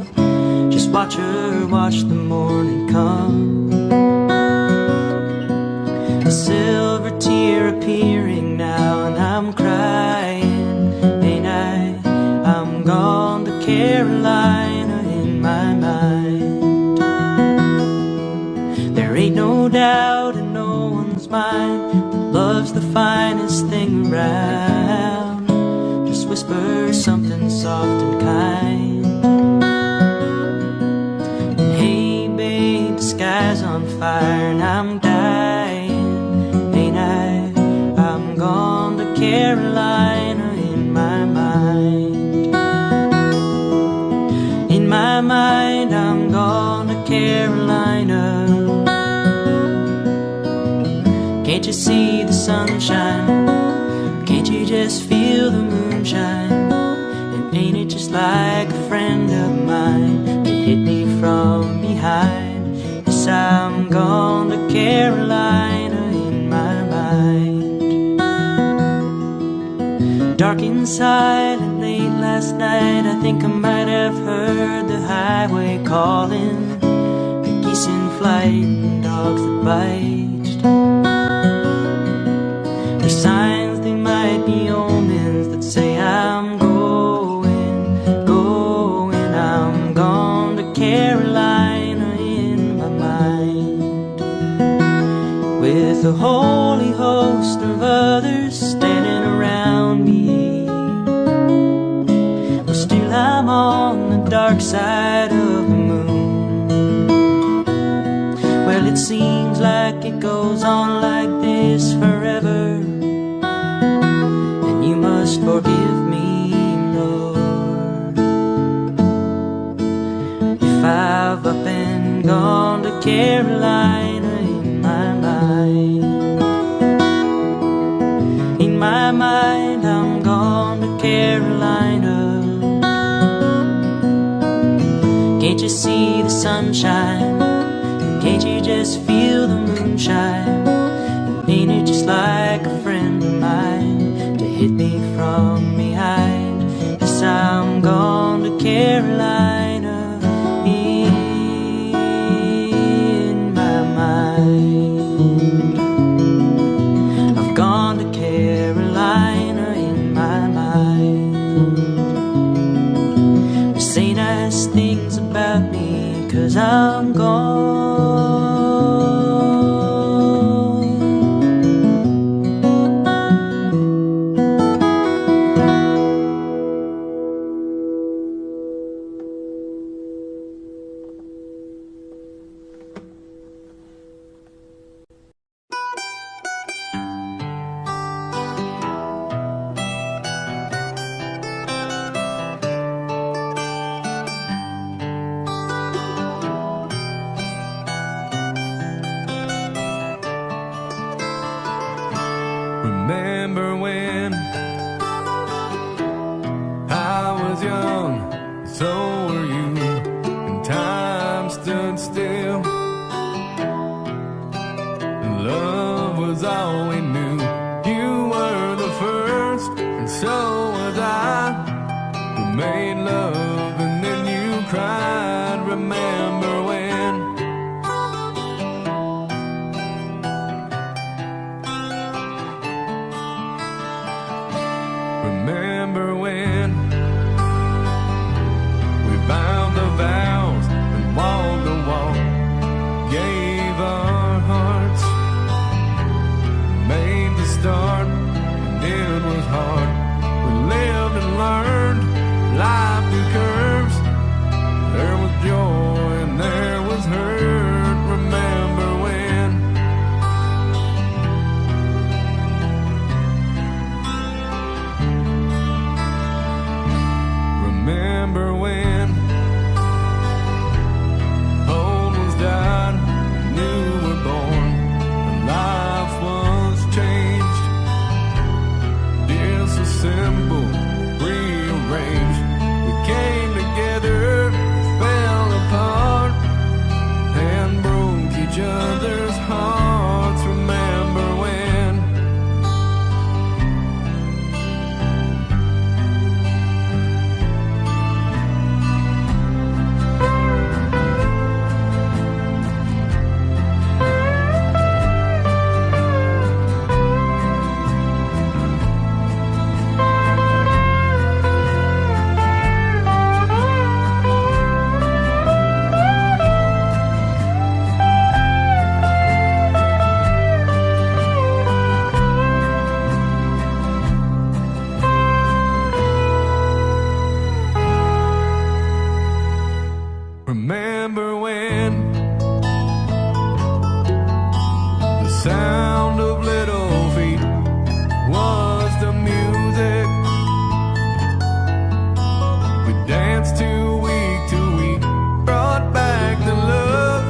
Just watch her watch the morning come. A silver tear appearing now, and I'm crying, ain't I? I'm gone to Carolina in my mind. There ain't no doubt in no one's mind that love's the finest thing around. Just whisper something soft and kind. And hey babe, the sky's on fire and I'm dying, ain't I? I'm gone to Carolina in my mind. In my mind, I'm gone to Carolina. Can't you see the sunshine? Can't you just feel the moonshine? And ain't it just like a friend of mine that hit me from behind? Yes, I'm gone to Carolina in my mind. Dark inside and late last night, I think I might have heard the highway calling, the geese in flight and dogs that bite. There's signs, they might be omens that say I'm going, going. I'm gone to Carolina in my mind, with a holy host of others standing around me. But still I'm on the dark side of the moon. Well, it seems goes on like this forever, and you must forgive me, Lord, if I've up and gone to Carolina in my mind. In my mind, I'm gone to Carolina. Can't you see the sunshine? Can't you just feel the moonshine? And ain't it just like a friend of mine to hit me from behind? Yes, I'm gone to Carolina in my mind. I've gone to Carolina in my mind. They say nice things about me 'cause I'm gone. Remember when I was young, so were you, and time stood still, and love was all we knew. You were the first, and so was I, who made love and then you cried. Remember when? Remember when we bound the vows and walked the walk, gave our hearts, made the start, and it was hard. We lived and learned life through curves. There was joy and there was hurt. Remember when? Remember when old ones died, new were born, and life was changed, disassembled, rearranged. We came together, fell apart, and broke each other's hearts. Remember when? Remember when the sound of little feet was the music we danced to week, brought back the love,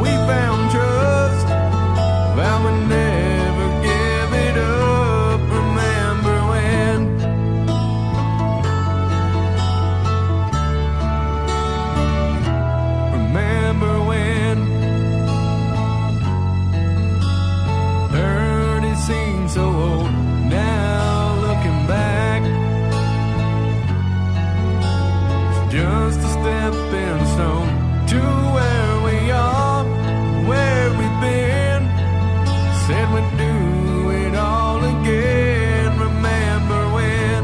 we found trust, vowed we'd never give it up. Remember when? Remember when? Heard it seemed so old, now looking back, it's just a stepping stone to where we are, where we've been. Said we'd do it all again. Remember when?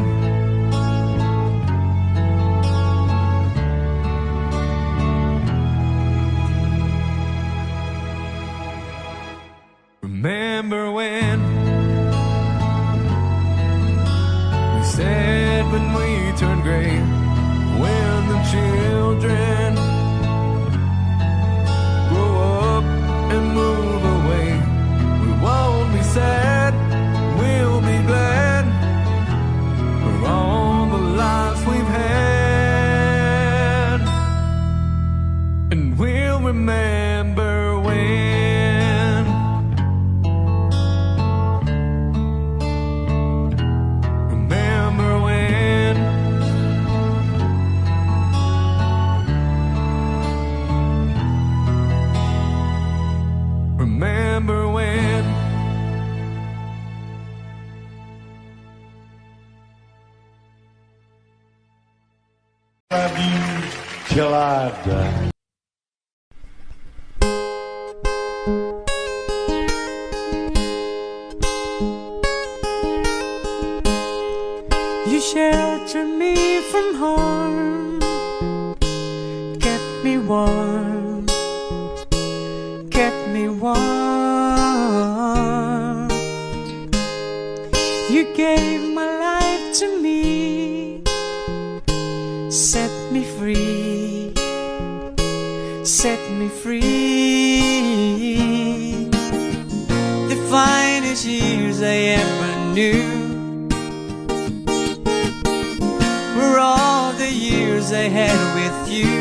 Remember when we said when we turned gray, when the children grow up and move away, sad, we'll be glad for all the lives we've had. And we'll remember when. Remember when. Remember when. Love you till I die. You shelter me from harm, kept me warm, kept me warm. You gave my life to me, set me free, set me free. The finest years I ever knew were all the years I had with you.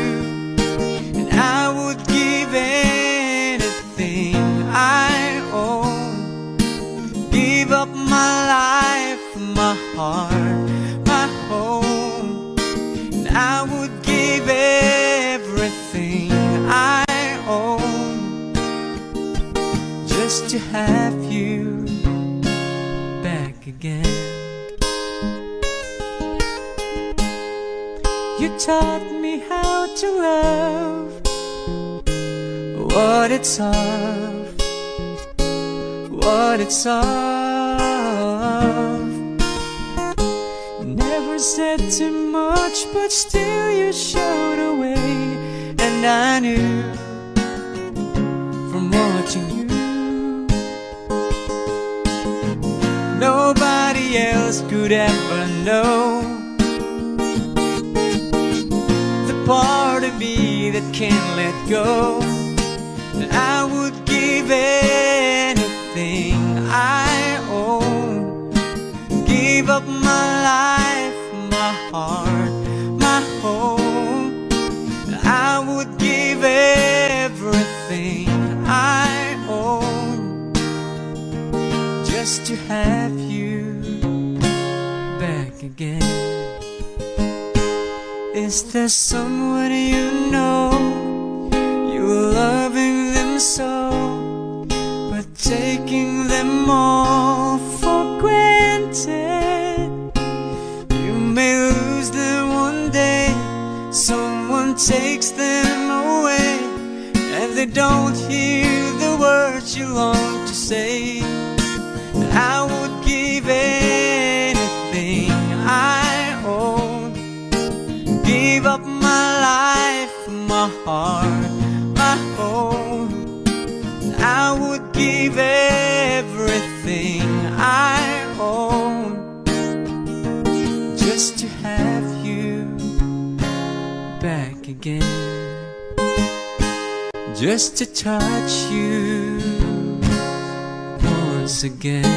And I would give anything I own, give up my life, my heart, my home. And I would give everything I own just to have you back again. You taught me how to love, what it's of, what it's of. Never said too much, but still you showed a way. And I knew from watching you, nobody else could ever know part of me that can't let go. That I would give anything I own, give up my life, my heart, my home. That I would give everything I own just to have you back again. Is there someone you know, you're loving them so, but taking them all for granted? You may lose them one day, someone takes them away, and they don't hear the words you long to say. I would give anything I own, give up my life, my heart, my home. I would give everything I own just to have you back again, just to touch you once again.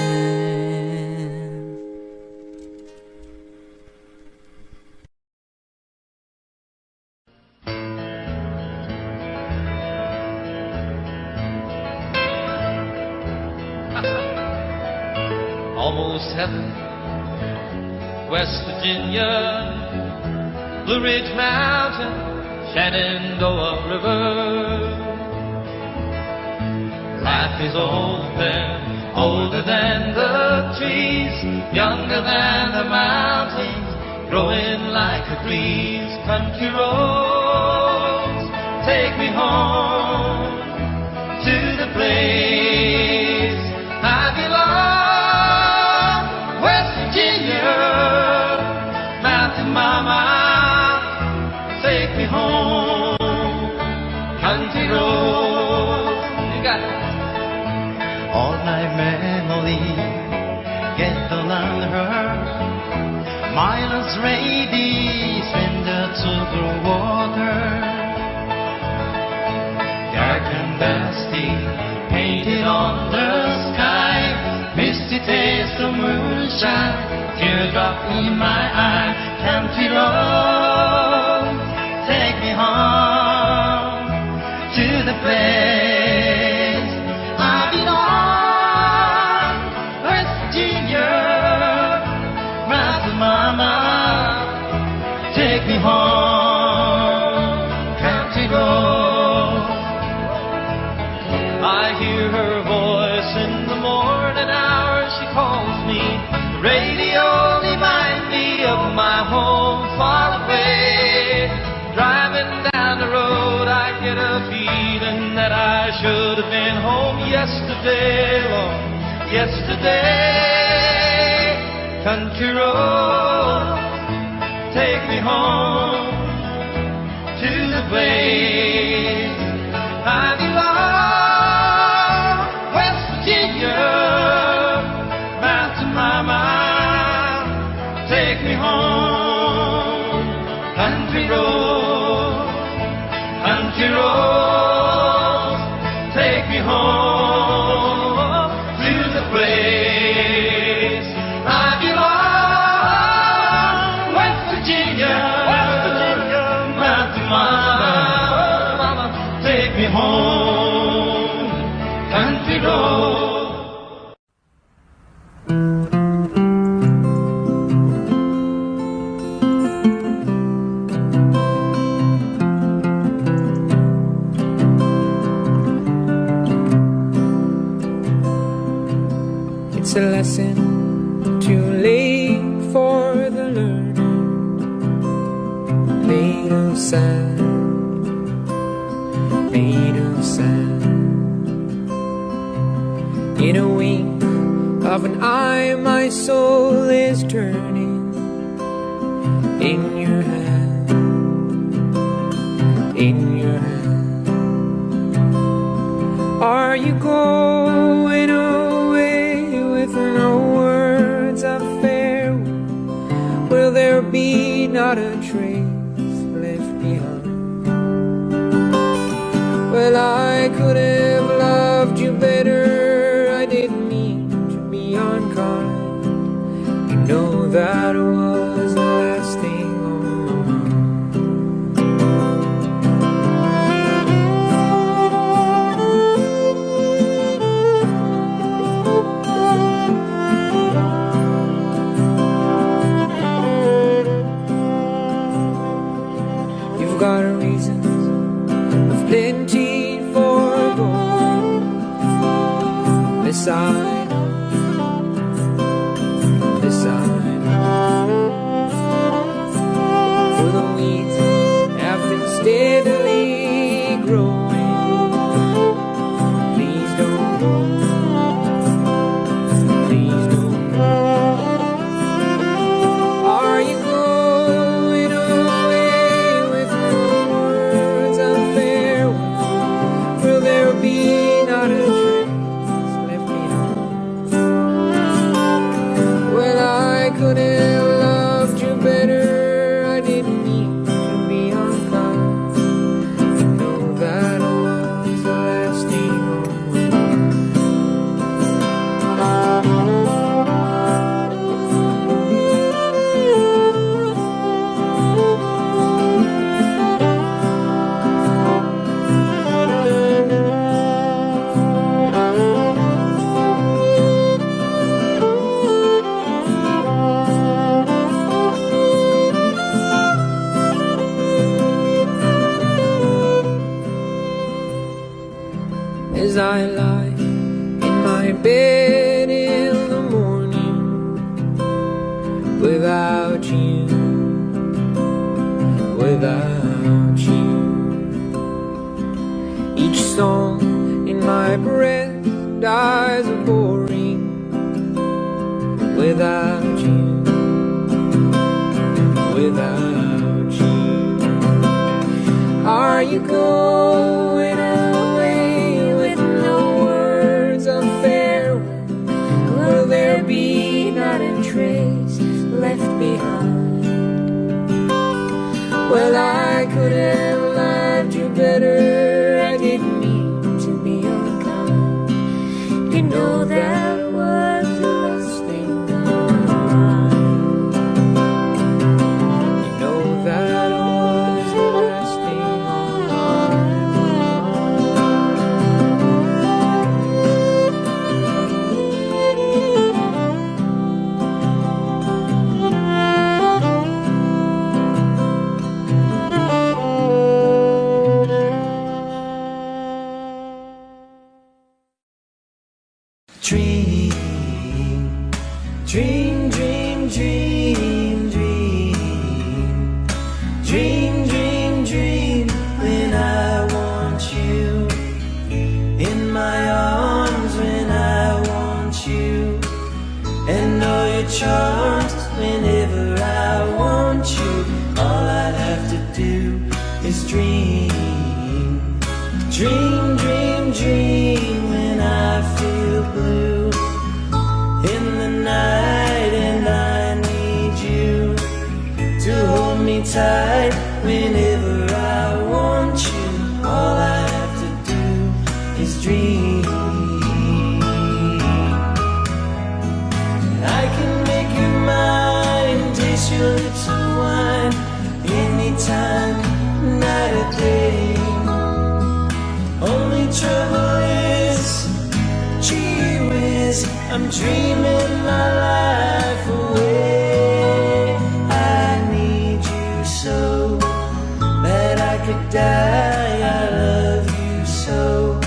Almost heaven, West Virginia, Blue Ridge Mountain, Shenandoah River. Life is open, older than the trees, younger than the mountains, growing like a breeze. Country roads, take me home to the place I belong. West Virginia, Mountain Mama, take me home. Country roads, you got it. All my memories get along her. Mindless ladies when the sugar water, dark and dusty, painted on the sky, taste of moonshine, teardrop in my eye. Country road, take me home to the place I belong. West Virginia, Mountain Mama, take me home, country road. I hear her voice in the morning hours. She calls me. The radio reminds me of my home far away. Driving down the road, I get a feeling that I should have been home yesterday, Lord, yesterday. Country road, take me home to the place I belong. West Virginia, Mountain Mama, take me home. Country road, take me home to the place I belong. West Virginia, Mountain Mama, take me home, country road. It's a lesson too late for the learner, made of sand, made of sand. In a wink of an eye, my soul is turning in your hand, in your hand. Are you going away with no words of farewell? Will there be not a trace left behind? Well, I could have loved you better. I didn't mean to be unkind. You know that was the last thing on my mind. You've got reasons of plenty for going beside, beside. For the weeds have been steadily growing. Please don't go, please don't go. Are you going away with no words of farewell? Will there be not a trace left behind? Well, I could have loved you better. I didn't mean to be unkind. You know that was the last thing on my as I lie in my bed in the morning without you, without you. Each song in my breath dies of boring without you, without you. Are you going away with no words of farewell? Will there be not a trace left behind? Well, I could have loved you better. I didn't mean to be unkind. You know that was the dream, dream, dream, dream, dream when I want you in my arms, when I want you, and all your charms whenever I want you. All I'd have to do is dream, dream, dream, dream when I feel blue in the night, and I need you to hold me tight whenever I want you. All I have to do is dream. I can make you mine, taste your lips of wine, anytime, night or day. Only trouble is, gee whiz, I'm dreaming my life away. I need you so bad I could die. I love you so,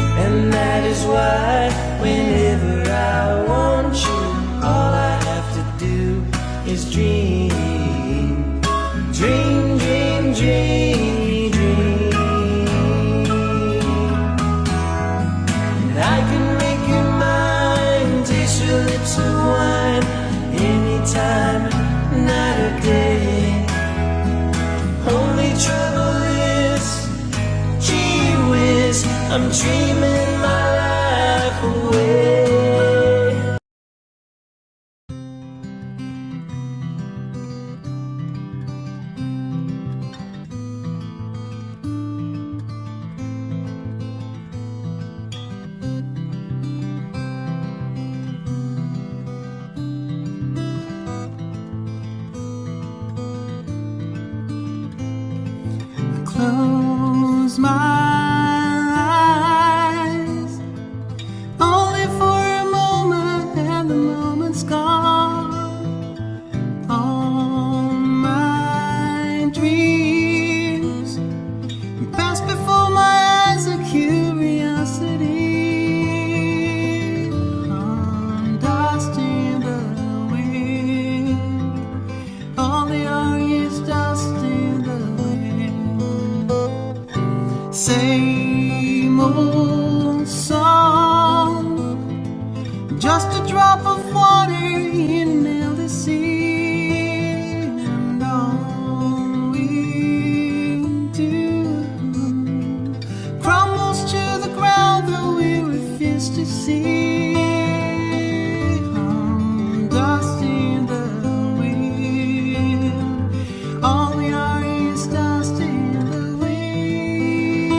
and that is why whenever I want you, all I have to do is dream, dream, dream, dream, dream. And I can make you mine, taste your lips of wine, anytime, night or day. Only trouble is, gee whiz, I'm dreaming my life away. Close my eyes, only for a moment, and the moment's gone. All my dreams pass before my eyes of curiosity. I'm dust in the wind, all they are is dust in the wind. Same old song, just a drop of water in the sea, and all we do crumbles to the ground that we refuse to see. Dust in the wind, all we are is dust in the wind.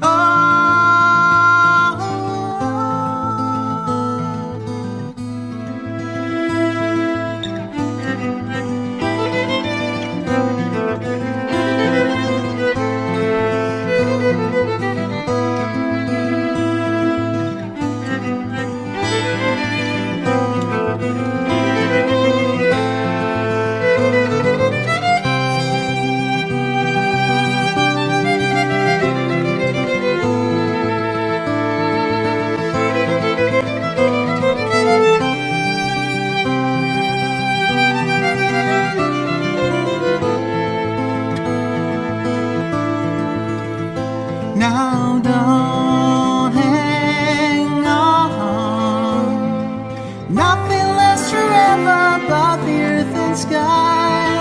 Oh, now don't hang on, nothing lasts forever but the earth and sky.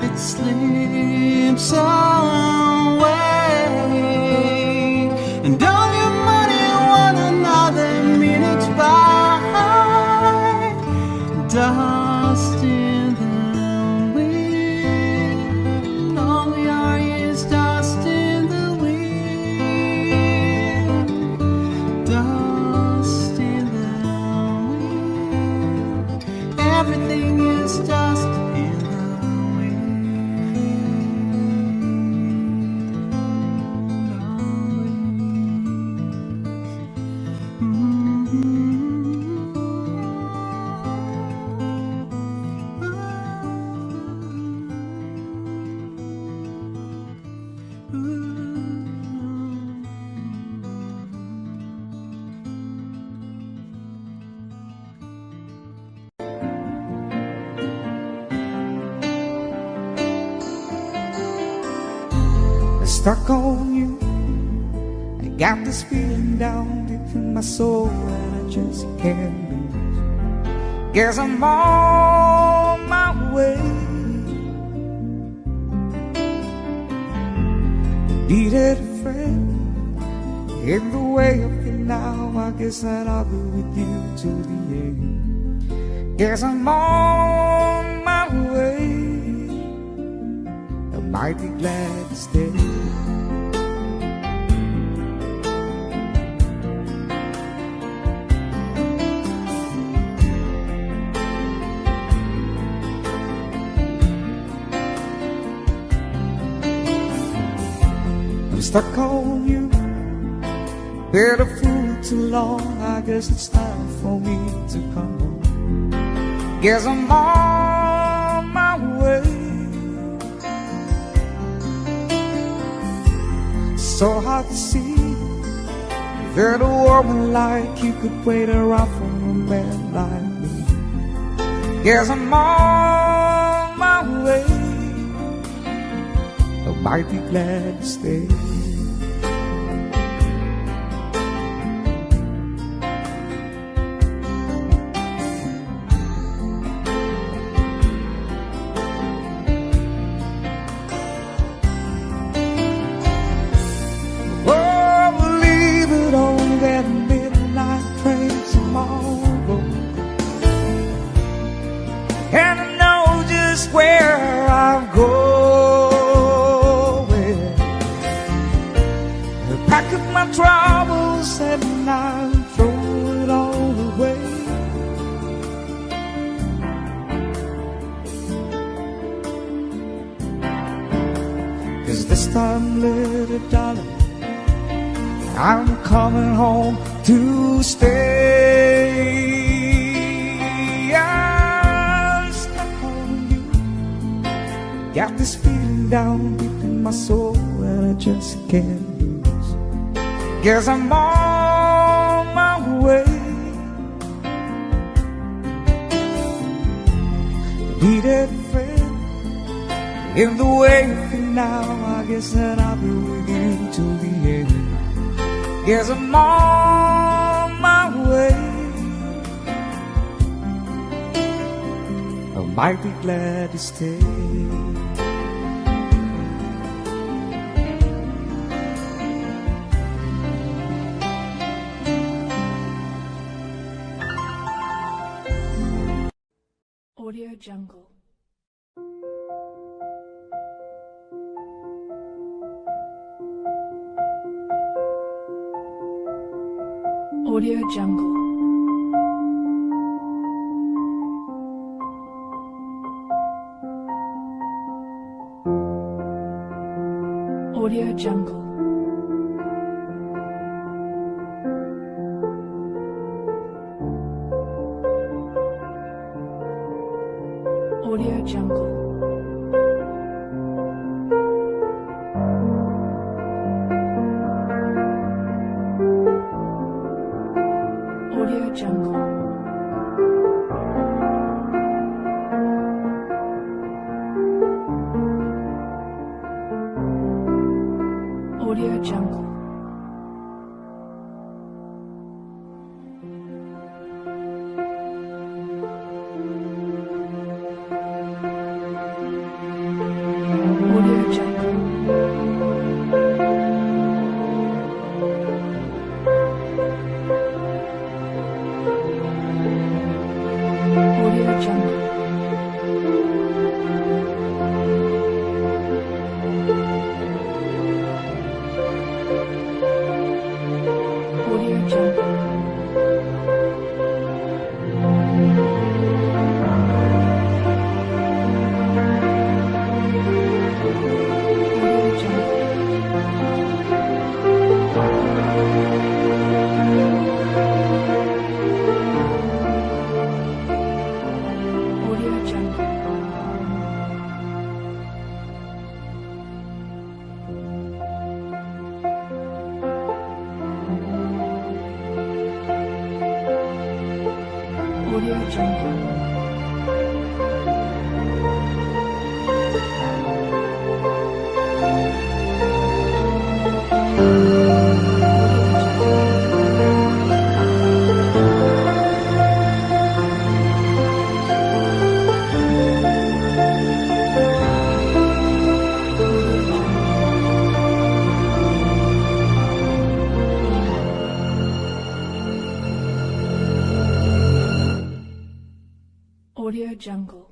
It slips away, and all your money one another minutes by. Dust in the wind, all we are is dust in the wind. Dust in the wind, everything is dust in the wind. stuck on you. I got this feeling down deep in my soul and I just can't lose. Guess I'm on my way. Needed a friend in the way of you now. I guess that I'll be with you till the end. Guess I'm on my way. I might be glad to stay. I'm stuck on you. Been a fool too long. I guess it's time for me to come home. Guess I'm on my way. So hard to see that a woman like you could wait around for a man like me. Guess I'm on my way. I might be glad to stay. Where I'm going, I pack up my troubles and I throw it all away. Cause this time, little darling, I'm coming home to stay. Got this feeling down deep in my soul and I just can't lose. Guess I'm on my way. Needed a friend in the way of you now. I guess that I'll be with you till the end. Guess I'm on my way. I might be glad to stay. Audio Jungle. Audio Jungle. Audio Jungle. Audio Jungle. Audio Jungle. Audio Jungle. Audio Jungle.